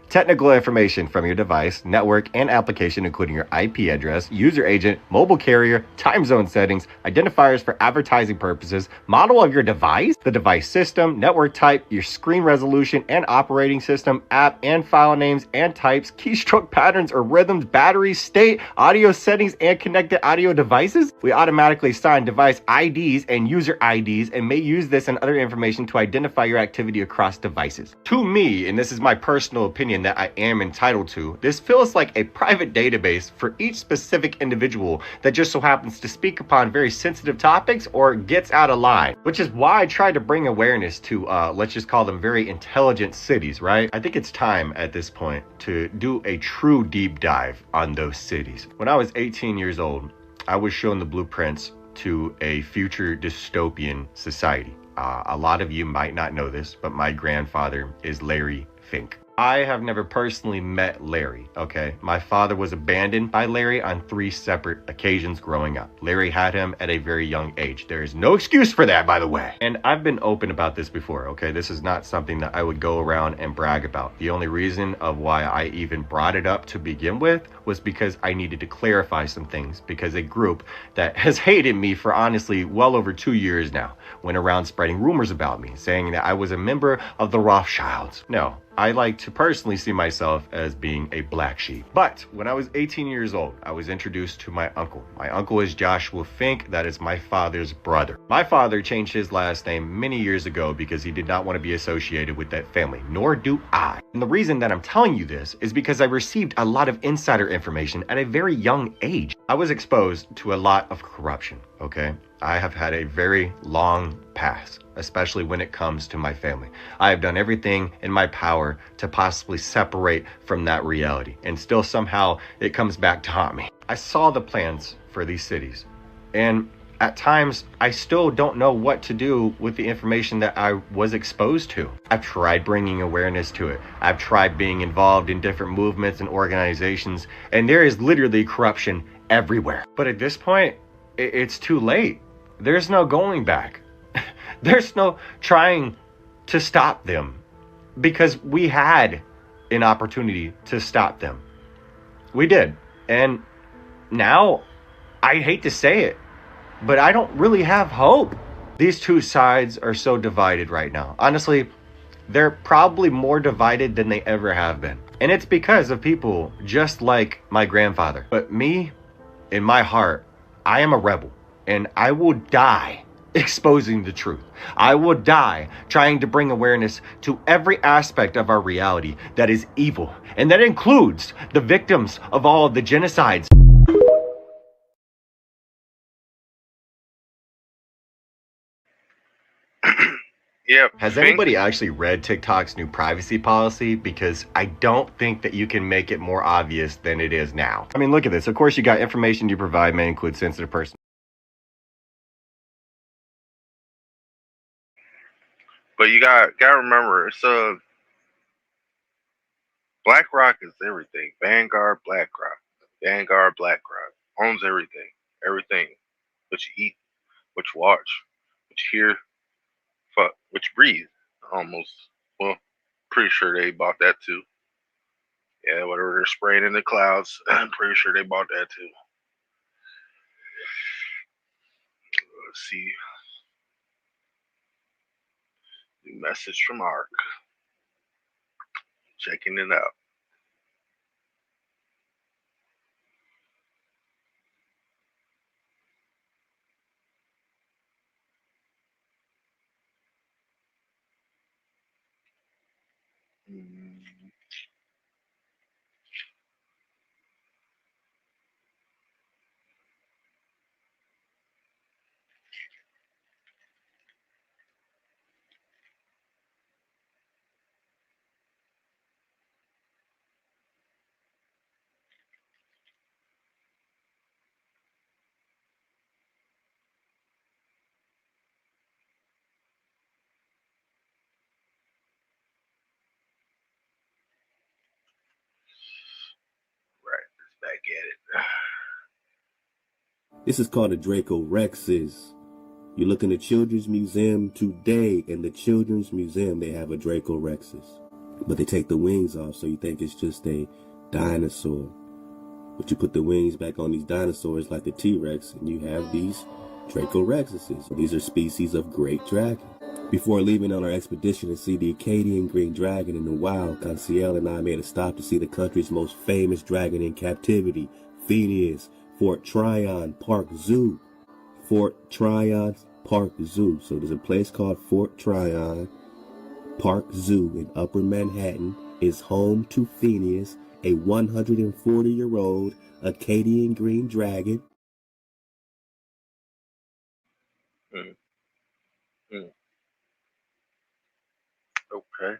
Technical information from your device, network, and application, including your IP address, user agent, mobile carrier, time zone settings, identifiers for advertising purposes, model of your device, the device system, network type, your screen resolution and operating system, app and file names and types, keystroke patterns or rhythms, battery state, audio settings, and connected audio devices. We automatically assign device IDs and user IDs and may use this and other information to identify your activity across devices. To me, and this is my personal opinion that I am entitled to, this feels like a private database for each specific individual that just so happens to speak upon very sensitive topics or gets out of line, which is why I tried to bring awareness to, let's just call them very intelligent cities, right? I think it's time at this point to do a true deep dive on those cities. When I was 18 years old, I was shown the blueprints to a future dystopian society. A lot of you might not know this, but my grandfather is Larry Fink. I have never personally met Larry, okay? My father was abandoned by Larry on 3 separate occasions growing up. Larry had him at a very young age. There is no excuse for that, by the way. And I've been open about this before, okay? This is not something that I would go around and brag about. The only reason of why I even brought it up to begin with was because I needed to clarify some things, because a group that has hated me for honestly well over 2 years now went around spreading rumors about me, saying that I was a member of the Rothschilds. No, I like to personally see myself as being a black sheep. But when I was 18 years old, I was introduced to my uncle. My uncle is Joshua Fink. That is my father's brother. My father changed his last name many years ago because he did not want to be associated with that family, nor do I. And the reason that I'm telling you this is because I received a lot of insider information at a very young age. I was exposed to a lot of corruption, okay? I have had a very long past, especially when it comes to my family. I have done everything in my power to possibly separate from that reality, and still somehow it comes back to haunt me. I saw the plans for these cities, and at times I still don't know what to do with the information that I was exposed to. I've tried bringing awareness to it. I've tried being involved in different movements and organizations, and there is literally corruption everywhere. But at this point, it's too late. There's no going back. There's no trying to stop them, because we had an opportunity to stop them. We did. And now, I hate to say it, but I don't really have hope. These two sides are so divided right now. Honestly, they're probably more divided than they ever have been. And it's because of people just like my grandfather. But me, in my heart, I am a rebel. And I will die exposing the truth. I will die trying to bring awareness to every aspect of our reality that is evil. And that includes the victims of all of the genocides. Yeah. Has anybody actually read TikTok's new privacy policy? Because I don't think that you can make it more obvious than it is now. I mean, look at this. Of course, you got information you provide may include sensitive personal. But you gotta remember, it's BlackRock is everything. Vanguard, BlackRock owns everything. Everything. What you eat, what you watch, what you hear, what you breathe. Almost. Well, pretty sure they bought that too. Yeah, whatever they're spraying in the clouds, I'm pretty sure they bought that too. Let's see. New message from ARC. Checking it out. Back at it. This is called a Draco Rexus. You look in the Children's Museum today, in the Children's Museum, they have a Draco Rexus. But they take the wings off, so you think it's just a dinosaur. But you put the wings back on these dinosaurs like the T.Rex, and you have these Draco Rexuses. These are species of great dragon. Before leaving on our expedition to see the Acadian green dragon in the wild, Conciel and I made a stop to see the country's most famous dragon in captivity, Phineas, Fort Tryon Park Zoo. Fort Tryon Park Zoo. So there's a place called Fort Tryon Park Zoo in Upper Manhattan is home to Phineas, a 140-year-old Acadian green dragon. Okay.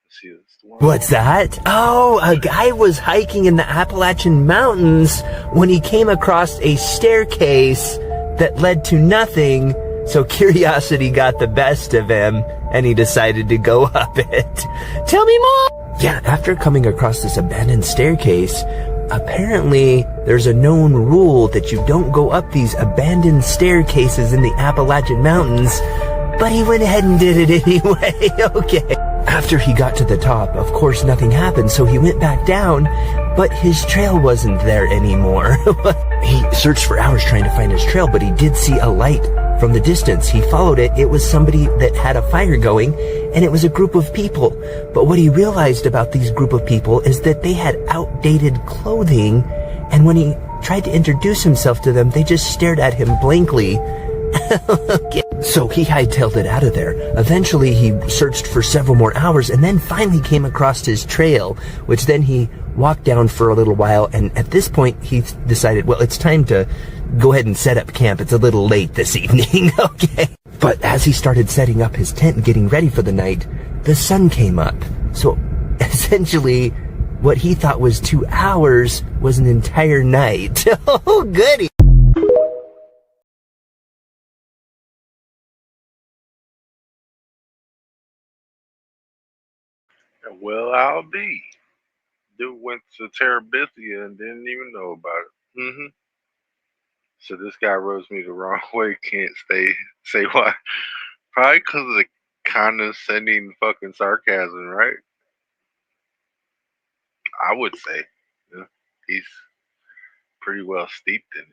Let's see this one. What's that? Oh, a guy was hiking in the Appalachian Mountains when he came across a staircase that led to nothing, so curiosity got the best of him, and he decided to go up it. Tell me more! Yeah, after coming across this abandoned staircase, apparently there's a known rule that you don't go up these abandoned staircases in the Appalachian Mountains, but he went ahead and did it anyway. Okay. After he got to the top, of course nothing happened, so he went back down, but his trail wasn't there anymore. He searched for hours trying to find his trail, but he did see a light from the distance. He followed it. It was somebody that had a fire going, and it was a group of people. But what he realized about these group of people is that they had outdated clothing, and when he tried to introduce himself to them, they just stared at him blankly. So he hightailed it out of there. Eventually, he searched for several more hours and then finally came across his trail, which then he walked down for a little while. And at this point, he decided, well, it's time to go ahead and set up camp. It's a little late this evening, okay? But as he started setting up his tent and getting ready for the night, the sun came up. So essentially, what he thought was 2 hours was an entire night. Oh, goody. Well, I'll be. Dude went to Terabithia and didn't even know about it. So this guy rubs me the wrong way. Can't say why. Probably because of the condescending fucking sarcasm, right? I would say. Yeah, he's pretty well steeped in it.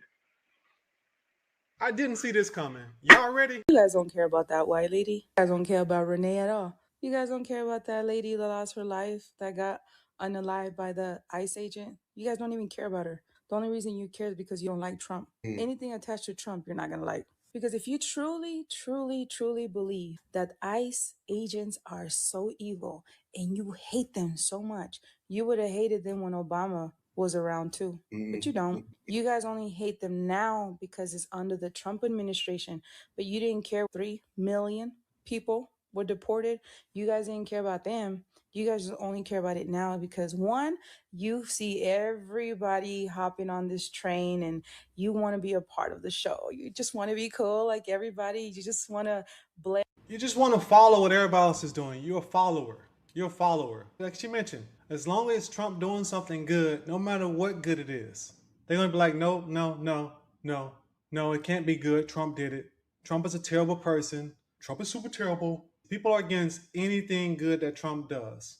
I didn't see this coming. Y'all ready? You guys don't care about that white lady. You guys don't care about Renee at all. You guys don't care about that lady that lost her life, that got unalived by the ICE agent. You guys don't even care about her. The only reason you care is because you don't like Trump. Anything attached to Trump, you're not going to like. Because if you truly, truly, truly believe that ICE agents are so evil and you hate them so much, you would have hated them when Obama was around too. But you don't. You guys only hate them now because it's under the Trump administration. But you didn't care. 3 million people were deported. You guys didn't care about them. You guys only care about it now because, one, you see everybody hopping on this train and you want to be a part of the show. You just want to be cool like everybody. You just want to blend. You just want to follow what everybody else is doing. You're a follower. You're a follower. Like she mentioned, as long as Trump doing something good, no matter what good it is, they're going to be like, no, no, no, no, no, it can't be good. Trump did it. Trump is a terrible person. Trump is super terrible. People are against anything good that Trump does.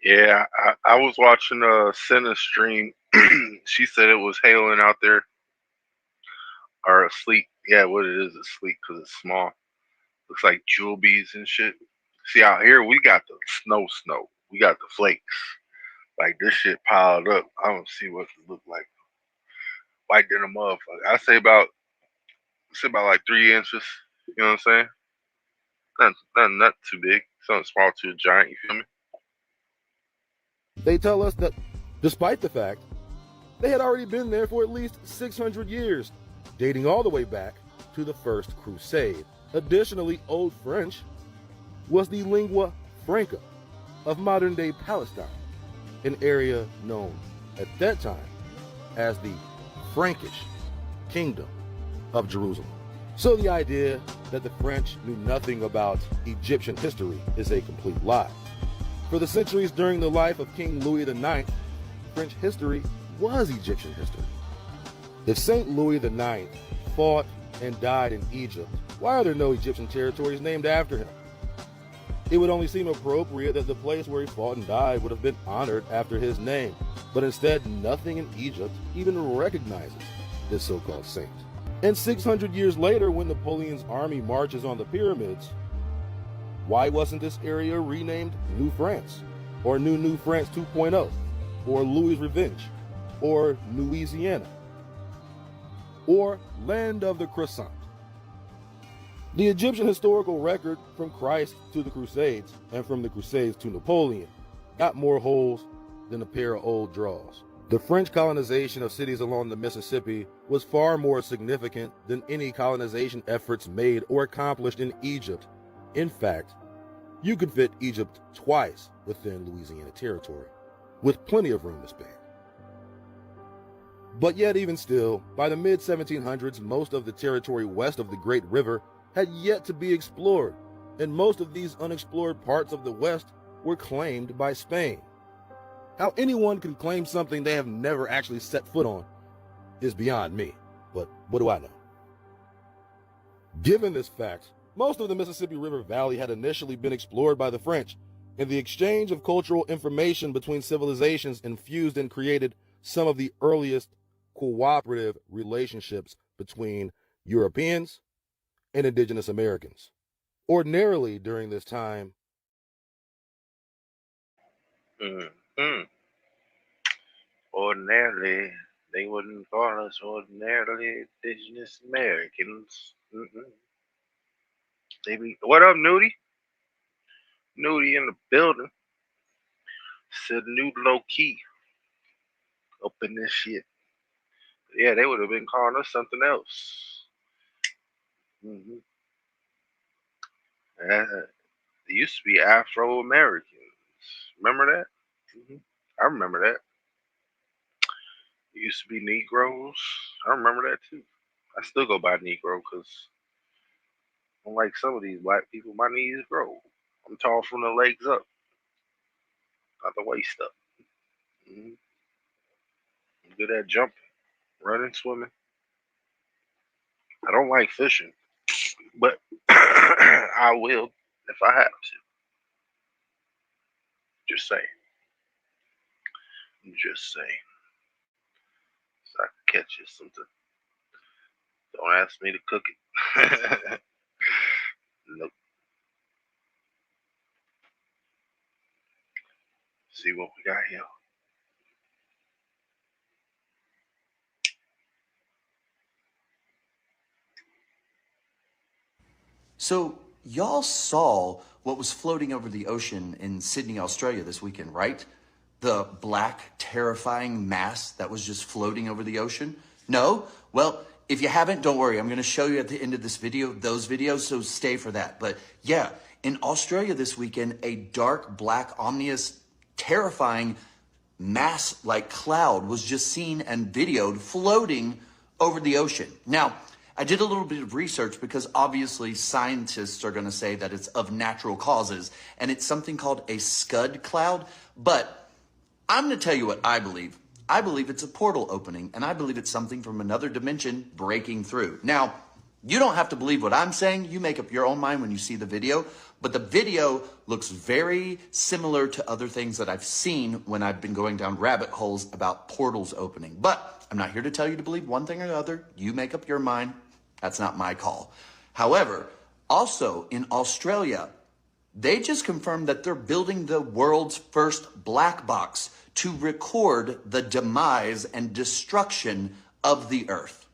Yeah, I was watching Senna stream. She said it was hailing out there, or asleep. Yeah, what it is sleep because it's small. Looks like jewel bees and shit. See, out here we got the snow. We got the flakes. Like this shit piled up. I don't see what it look like. White than a motherfucker. I say about like 3 inches. You know what I'm saying? Not too big. Something small to a giant. You feel me? They tell us that despite the fact they had already been there for at least 600 years, dating all the way back to the First Crusade. Additionally, Old French was the lingua franca of modern-day Palestine, an area known at that time as the Frankish Kingdom of Jerusalem. So the idea that the French knew nothing about Egyptian history is a complete lie. For the centuries during the life of King Louis IX, French history was Egyptian history. If St. Louis IX fought and died in Egypt, why are there no Egyptian territories named after him? It would only seem appropriate that the place where he fought and died would have been honored after his name, but instead nothing in Egypt even recognizes this so-called saint. And 600 years later, when Napoleon's army marches on the pyramids, why wasn't this area renamed New France, or New France 2.0, or Louis' Revenge, or Louisiana, or Land of the Croissant? The Egyptian historical record from Christ to the Crusades, and from the Crusades to Napoleon, got more holes than a pair of old drawers. The French colonization of cities along the Mississippi was far more significant than any colonization efforts made or accomplished in Egypt. In fact, you could fit Egypt twice within Louisiana territory, with plenty of room to spare. But yet even still, by the mid-1700s, most of the territory west of the Great River had yet to be explored, and most of these unexplored parts of the West were claimed by Spain. How anyone can claim something they have never actually set foot on is beyond me, but what do I know? Given this fact, most of the Mississippi River Valley had initially been explored by the French, and the exchange of cultural information between civilizations infused and created some of the earliest cooperative relationships between Europeans and indigenous Americans. Ordinarily, during this time, Ordinarily, they wouldn't call us ordinarily indigenous Americans. They be, what up, Nudie? Nudie in the building. Said nude low key up in this shit. Yeah, they would have been calling us something else. They used to be Afro Americans. Remember that? I remember that. It used to be Negroes. I remember that too. I still go by Negro because unlike some of these black people, my knees grow. I'm tall from the legs up, not the waist up. I'm good at jumping, running, swimming. I don't like fishing, but I will if I have to. Just saying. Just saying. So I can catch you something. Don't ask me to cook it. Nope. See what we got here. So, y'all saw what was floating over the ocean in Sydney, Australia this weekend, right? The black, terrifying mass that was just floating over the ocean? No? Well, if you haven't, don't worry. I'm going to show you at the end of this video, those videos, so stay for that. But yeah, in Australia this weekend, a dark, black, ominous, terrifying mass-like cloud was just seen and videoed floating over the ocean. Now, I did a little bit of research because obviously scientists are going to say that it's of natural causes, and it's something called a scud cloud. But I'm going to tell you what I believe. I believe it's a portal opening, and I believe it's something from another dimension breaking through. Now, you don't have to believe what I'm saying. You make up your own mind when you see the video. But the video looks very similar to other things that I've seen when I've been going down rabbit holes about portals opening. But I'm not here to tell you to believe one thing or the other. You make up your mind. That's not my call. However, also in Australia, they just confirmed that they're building the world's first black box to record the demise and destruction of the Earth.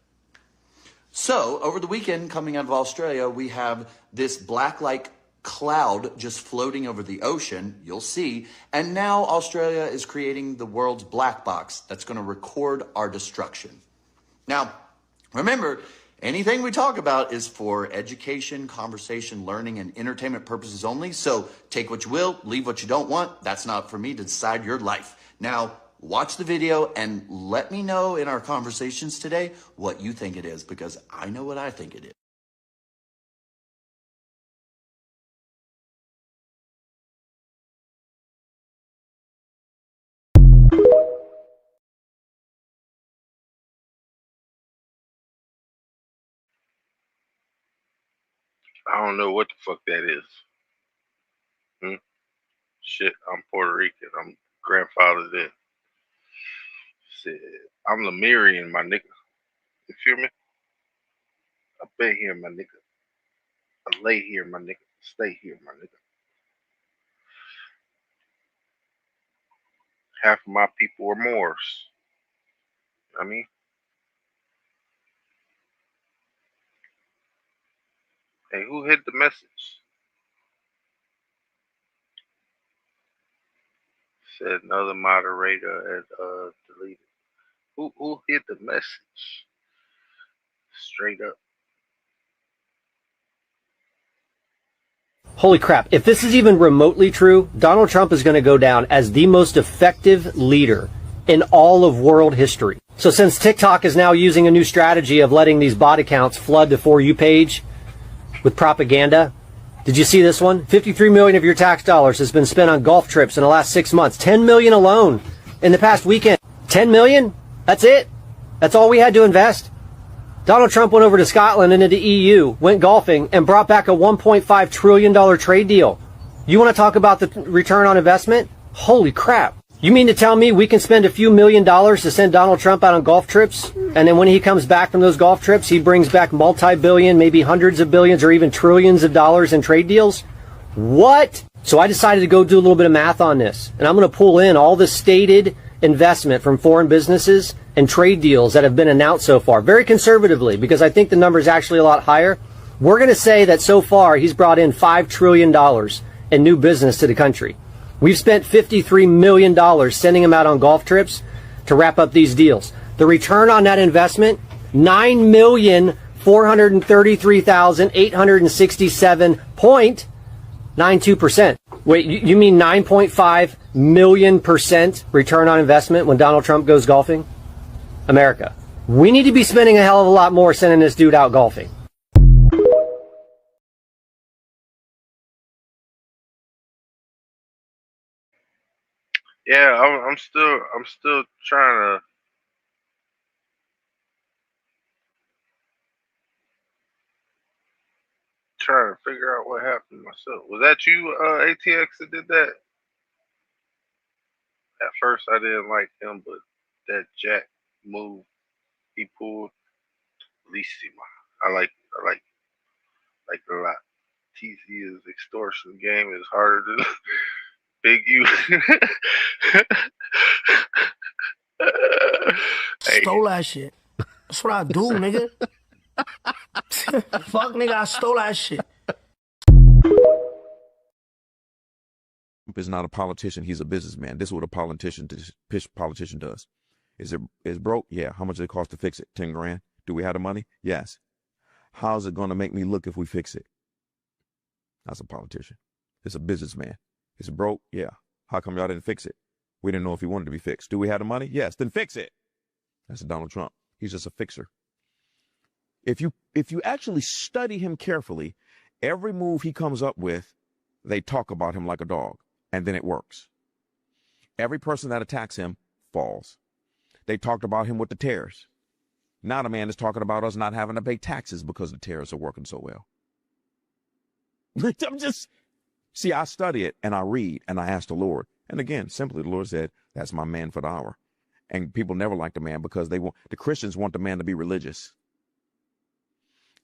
So, over the weekend, coming out of Australia, we have this black-like cloud just floating over the ocean, you'll see, and now Australia is creating the world's black box that's going to record our destruction. Now, remember, anything we talk about is for education, conversation, learning, and entertainment purposes only, so take what you will, leave what you don't want. That's not for me to decide your life. Now, watch the video and let me know in our conversations today what you think it is, because I know what I think it is. I don't know what the fuck that is. Shit, I'm Puerto Rican. I'm grandfather there. Shit, I'm Lemurian, my nigga. You feel me? I been here, my nigga. I lay here, my nigga. Stay here, my nigga. Half of my people are Moors. I mean, hey, who hit the message? Said another moderator had deleted. Who hit the message? Straight up. Holy crap. If this is even remotely true, Donald Trump is going to go down as the most effective leader in all of world history. So since TikTok is now using a new strategy of letting these bot accounts flood the For You page with propaganda, did you see this one? 53 million of your tax dollars has been spent on golf trips in the last 6 months. 10 million alone in the past weekend. 10 million? That's it. That's all we had to invest. Donald Trump went over to Scotland and into the EU, went golfing, and brought back a $1.5 trillion trade deal. You want to talk about the return on investment? Holy crap. You mean to tell me we can spend a few $1 million to send Donald Trump out on golf trips, and then when he comes back from those golf trips, he brings back multi-billion, maybe hundreds of billions or even trillions of dollars in trade deals? What? So I decided to go do a little bit of math on this, and I'm going to pull in all the stated investment from foreign businesses and trade deals that have been announced so far, very conservatively, because I think the number is actually a lot higher. We're going to say that so far he's brought in $5 trillion in new business to the country. We've spent $53 million sending him out on golf trips to wrap up these deals. The return on that investment, 9,433,867.92%. Wait, you mean 9.5 million% return on investment when Donald Trump goes golfing? America, we need to be spending a hell of a lot more sending this dude out golfing. Yeah, I'm still trying to figure out what happened myself. Was that you, ATX, that did that? At first, I didn't like him, but that Jack move he pulled, Lissima. I like it a lot. TC's extortion game is harder than Big U. Stole that shit. That's what I do, nigga. Fuck, nigga, I stole that shit. Trump is not a politician. He's a businessman. This is what a politician does. Is it broke? Yeah. How much does it cost to fix it? 10 grand. Do we have the money? Yes. How's it going to make me look if we fix it? That's a politician. It's a businessman. Is it broke? Yeah. How come y'all didn't fix it? We didn't know if he wanted to be fixed. Do we have the money? Yes. Then fix it. That's Donald Trump. He's just a fixer. If you actually study him carefully, every move he comes up with, they talk about him like a dog, and then it works. Every person that attacks him falls. They talked about him with the tariffs. Now the man is talking about us not having to pay taxes because the tariffs are working so well. See, I study it, and I read, and I ask the Lord. And again, simply the Lord said, that's my man for the hour. And people never like the man because the Christians want the man to be religious.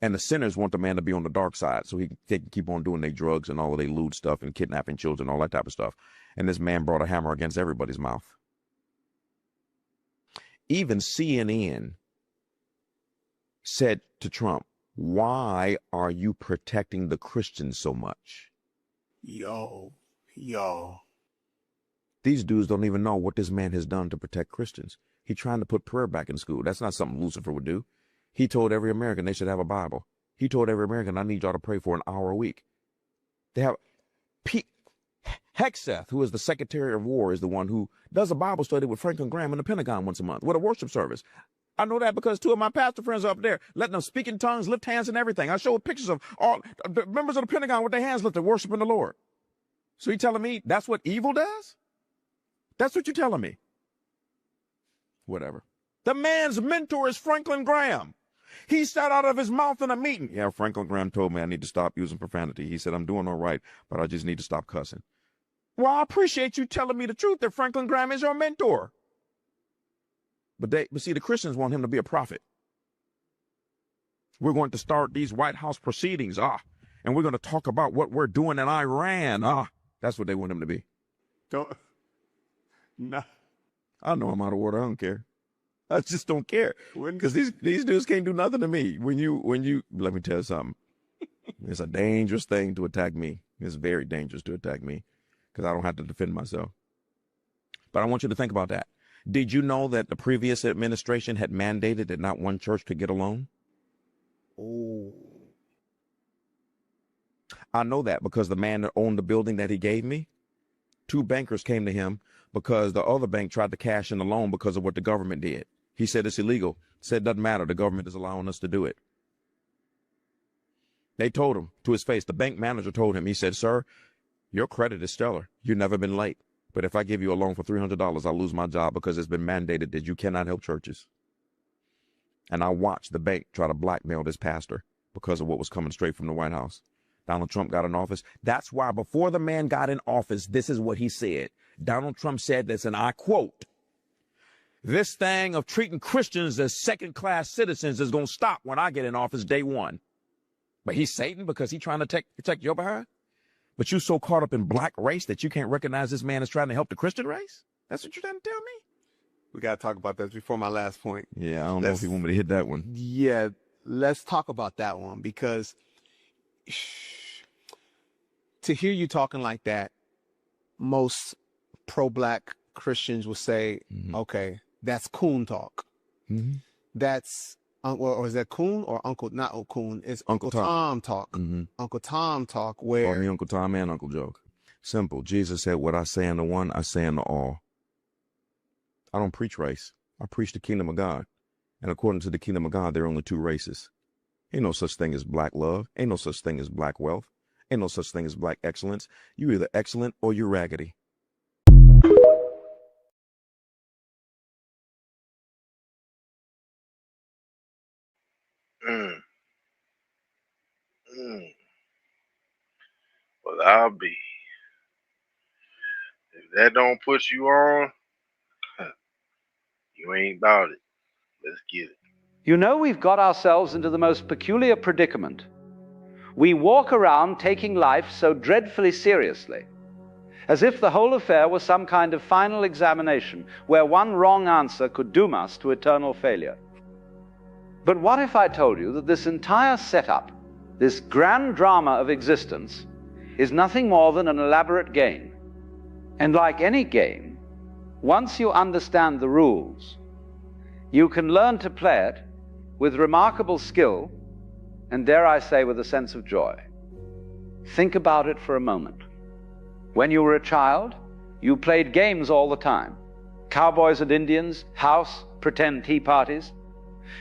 And the sinners want the man to be on the dark side so they can keep on doing their drugs and all of their lewd stuff and kidnapping children, all that type of stuff. And this man brought a hammer against everybody's mouth. Even CNN said to Trump, why are you protecting the Christians so much? Yo. These dudes don't even know what this man has done to protect Christians. He's trying to put prayer back in school. That's not something Lucifer would do. He told every American they should have a Bible. He told every American, I need y'all to pray for an hour a week. They have Hegseth, who is the Secretary of War, is the one who does a Bible study with Franklin Graham in the Pentagon once a month with a worship service. I know that because 2 of my pastor friends are up there letting them speak in tongues, lift hands and everything. I showed pictures of all the members of the Pentagon with their hands lifted, worshiping the Lord. So you telling me that's what evil does? That's what you're telling me. Whatever. The man's mentor is Franklin Graham. He said out of his mouth in a meeting, yeah, Franklin Graham told me I need to stop using profanity. He said, I'm doing all right, but I just need to stop cussing. Well, I appreciate you telling me the truth that Franklin Graham is your mentor. But see, the Christians want him to be a prophet. We're going to start these White House proceedings, and we're going to talk about what we're doing in Iran. That's what they want him to be. Nah. I know I'm out of order. I don't care. I just don't care because these dudes can't do nothing to me. When you let me tell you something. It's a dangerous thing to attack me. It's very dangerous to attack me because I don't have to defend myself. But I want you to think about that. Did you know that the previous administration had mandated that not one church could get a loan? Oh. I know that because the man that owned the building that he gave me, 2 bankers came to him because the other bank tried to cash in the loan because of what the government did. He said it's illegal. Said it doesn't matter. The government is allowing us to do it. They told him to his face. The bank manager told him, he said, sir, your credit is stellar. You've never been late. But if I give you a loan for $300, I'll lose my job because it's been mandated that you cannot help churches. And I watched the bank try to blackmail this pastor because of what was coming straight from the White House. Donald Trump got in office. That's why before the man got in office, this is what he said. Donald Trump said this, and I quote, "This thing of treating Christians as second-class citizens is going to stop when I get in office day one." But he's Satan because he's trying to protect your behind? But you so caught up in black race that you can't recognize this man is trying to help the Christian race? That's what you're trying to tell me? We got to talk about that before my last point. Yeah, I don't know if you want me to hit that one. Yeah, let's talk about that one, because to hear you talking like that, most pro-black Christians will say, okay, that's coon talk. That's, or is that coon or uncle? Not coon, it's Uncle Tom talk. Uncle Tom talk where... Call me Uncle Tom and Uncle Joe. Simple. Jesus said, what I say unto one, I say unto all. I don't preach race. I preach the kingdom of God. And according to the kingdom of God, there are only two races. Ain't no such thing as black love. Ain't no such thing as black wealth. Ain't no such thing as black excellence. You're either excellent or you're raggedy. Well, I'll be. If that don't put you on, you ain't about it. Let's get it. You know, we've got ourselves into the most peculiar predicament. We walk around taking life so dreadfully seriously, as if the whole affair was some kind of final examination where one wrong answer could doom us to eternal failure. But what if I told you that this entire setup, this grand drama of existence, is nothing more than an elaborate game? And like any game, once you understand the rules, you can learn to play it with remarkable skill and, dare I say, with a sense of joy. Think about it for a moment. When you were a child, you played games all the time. Cowboys and Indians, house, pretend tea parties.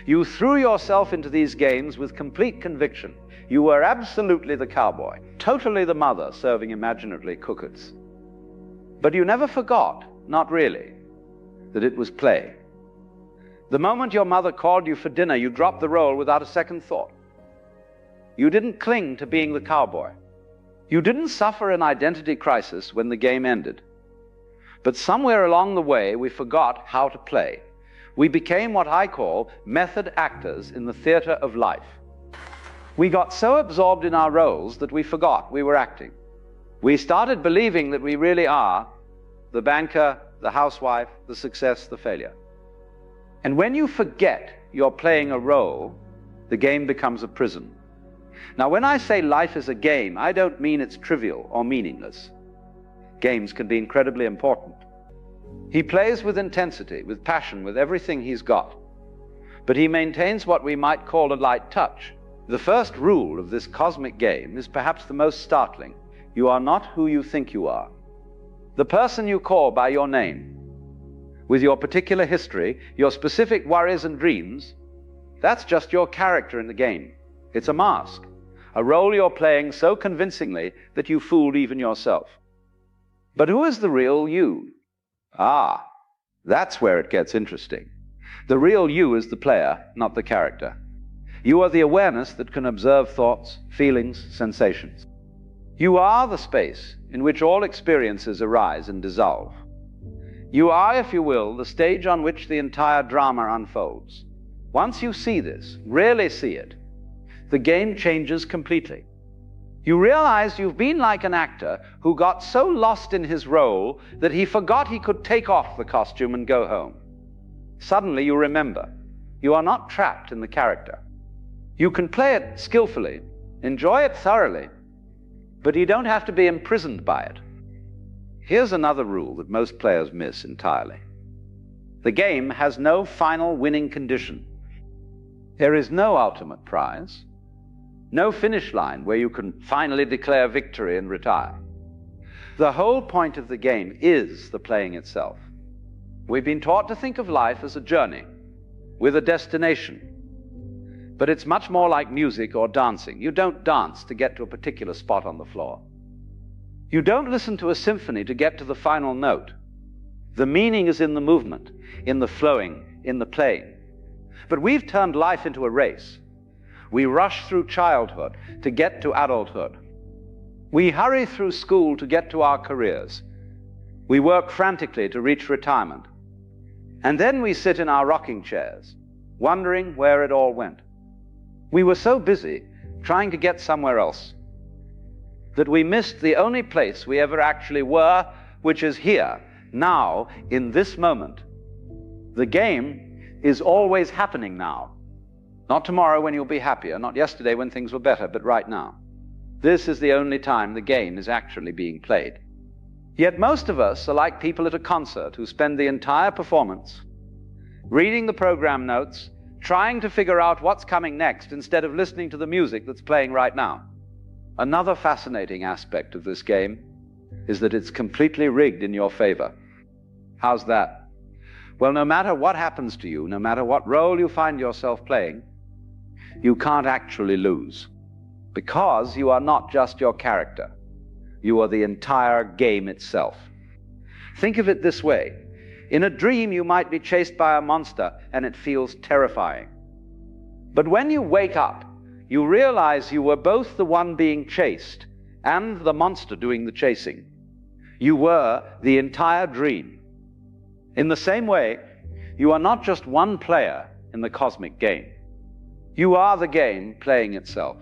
You threw yourself into these games with complete conviction. You were absolutely the cowboy, totally the mother serving imaginary cookers. But you never forgot, not really, that it was play. The moment your mother called you for dinner, you dropped the role without a second thought. You didn't cling to being the cowboy. You didn't suffer an identity crisis when the game ended. But somewhere along the way, we forgot how to play. We became what I call method actors in the theater of life. We got so absorbed in our roles that we forgot we were acting. We started believing that we really are the banker, the housewife, the success, the failure. And when you forget you're playing a role, the game becomes a prison. Now, when I say life is a game, I don't mean it's trivial or meaningless. Games can be incredibly important. He plays with intensity, with passion, with everything he's got. But he maintains what we might call a light touch. The first rule of this cosmic game is perhaps the most startling. You are not who you think you are. The person you call by your name, with your particular history, your specific worries and dreams, that's just your character in the game. It's a mask, a role you're playing so convincingly that you fooled even yourself. But who is the real you? Ah, that's where it gets interesting. The real you is the player, not the character. You are the awareness that can observe thoughts, feelings, sensations. You are the space in which all experiences arise and dissolve. You are, if you will, the stage on which the entire drama unfolds. Once you see this, really see it, the game changes completely. You realize you've been like an actor who got so lost in his role that he forgot he could take off the costume and go home. Suddenly you remember, you are not trapped in the character. You can play it skillfully, enjoy it thoroughly, but you don't have to be imprisoned by it. Here's another rule that most players miss entirely. The game has no final winning condition. There is no ultimate prize, no finish line where you can finally declare victory and retire. The whole point of the game is the playing itself. We've been taught to think of life as a journey with a destination. But it's much more like music or dancing. You don't dance to get to a particular spot on the floor. You don't listen to a symphony to get to the final note. The meaning is in the movement, in the flowing, in the playing. But we've turned life into a race. We rush through childhood to get to adulthood. We hurry through school to get to our careers. We work frantically to reach retirement. And then we sit in our rocking chairs, wondering where it all went. We were so busy trying to get somewhere else that we missed the only place we ever actually were, which is here, now, in this moment. The game is always happening now. Not tomorrow when you'll be happier, not yesterday when things were better, but right now. This is the only time the game is actually being played. Yet most of us are like people at a concert who spend the entire performance reading the program notes, trying to figure out what's coming next instead of listening to the music that's playing right now. Another fascinating aspect of this game is that it's completely rigged in your favor. How's that? Well, no matter what happens to you, no matter what role you find yourself playing, you can't actually lose, because you are not just your character. You are the entire game itself. Think of it this way. In a dream, you might be chased by a monster and it feels terrifying. But when you wake up, you realize you were both the one being chased and the monster doing the chasing. You were the entire dream. In the same way, you are not just one player in the cosmic game. You are the game playing itself.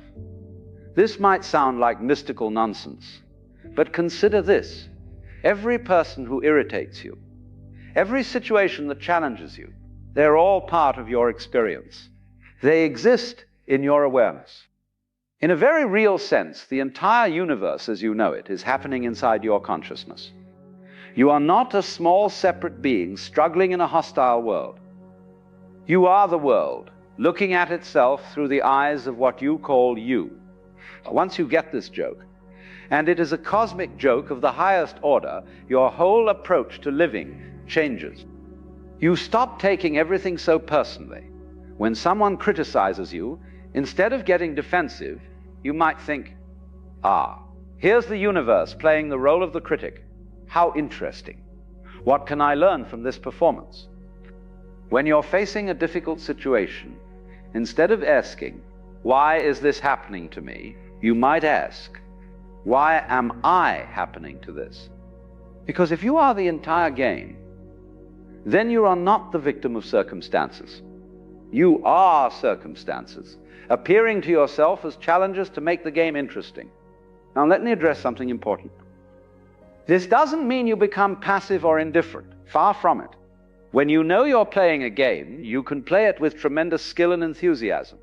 This might sound like mystical nonsense, but consider this. Every person who irritates you, every situation that challenges you, they're all part of your experience. They exist in your awareness. In a very real sense, the entire universe as you know it is happening inside your consciousness. You are not a small separate being struggling in a hostile world. You are the world, looking at itself through the eyes of what you call you. Once you get this joke, and it is a cosmic joke of the highest order, your whole approach to living changes. You stop taking everything so personally. When someone criticizes you, instead of getting defensive, you might think, here's the universe playing the role of the critic. How interesting. What can I learn from this performance? When you're facing a difficult situation, instead of asking, why is this happening to me? You might ask, why am I happening to this? Because if you are the entire game, then you are not the victim of circumstances. You are circumstances, appearing to yourself as challenges to make the game interesting. Now let me address something important. This doesn't mean you become passive or indifferent. Far from it. When you know you're playing a game, you can play it with tremendous skill and enthusiasm.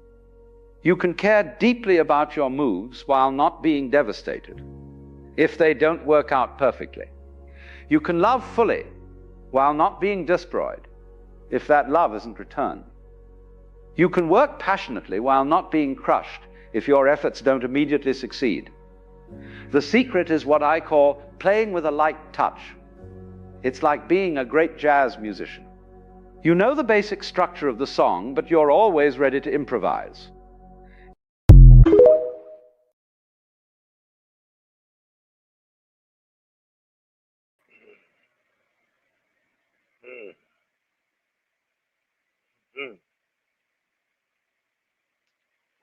You can care deeply about your moves while not being devastated if they don't work out perfectly. You can love fully while not being destroyed if that love isn't returned. You can work passionately while not being crushed if your efforts don't immediately succeed. The secret is what I call playing with a light touch. It's like being a great jazz musician. You know the basic structure of the song, but you're always ready to improvise.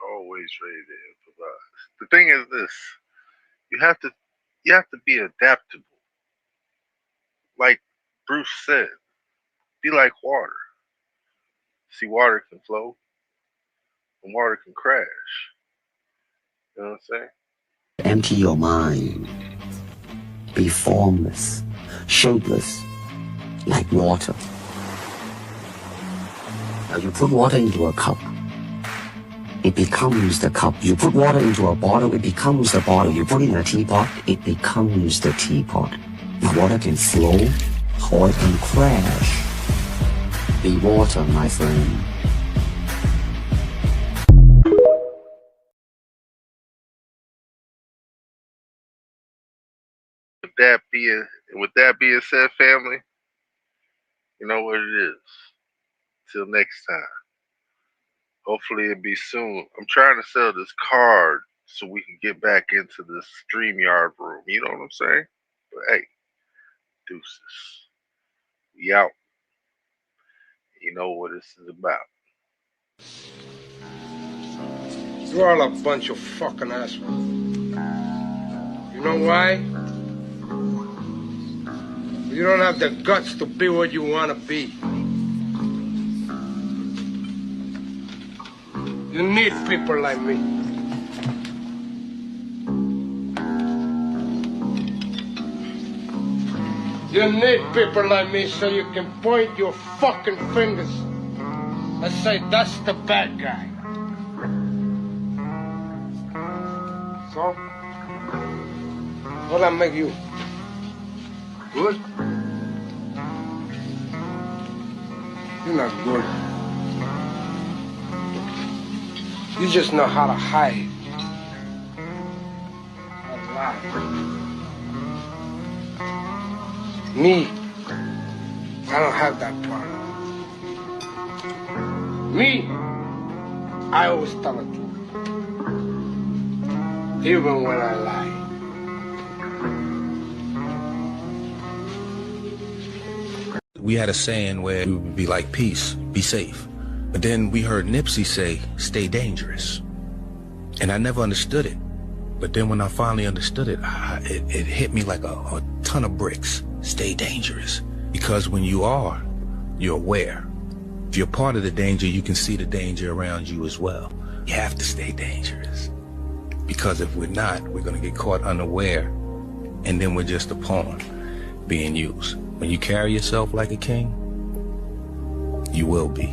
Always ready to improvise. The thing is this: you have to be adaptable. Like Bruce said, be like water. See, water can flow and water can crash. You know what I'm saying? Empty your mind. Be formless, shapeless, like water. Now you put water into a cup, it becomes the cup. You put water into a bottle, it becomes the bottle. You put it in a teapot, it becomes the teapot. The water can flow or it can crash. Be water, my friend. With that being said, family, you know what it is. Till next time. Hopefully it'll be soon. I'm trying to sell this card so we can get back into the StreamYard room. You know what I'm saying? But hey, deuces. We out. You know what this is about. You're all a bunch of fucking assholes. You know why? You don't have the guts to be what you want to be. You need people like me. You need people like me so you can point your fucking fingers and say, that's the bad guy. So, what'll that make you? Good? You're not good. You just know how to hide. A lie. Me, I don't have that problem. Me, I always tell the truth. Even when I lie. We had a saying where we would be like, peace, be safe. But then we heard Nipsey say, stay dangerous. And I never understood it. But then when I finally understood it, it hit me like a ton of bricks. Stay dangerous. Because when you are, you're aware. If you're part of the danger, you can see the danger around you as well. You have to stay dangerous. Because if we're not, we're going to get caught unaware. And then we're just a pawn being used. When you carry yourself like a king, you will be.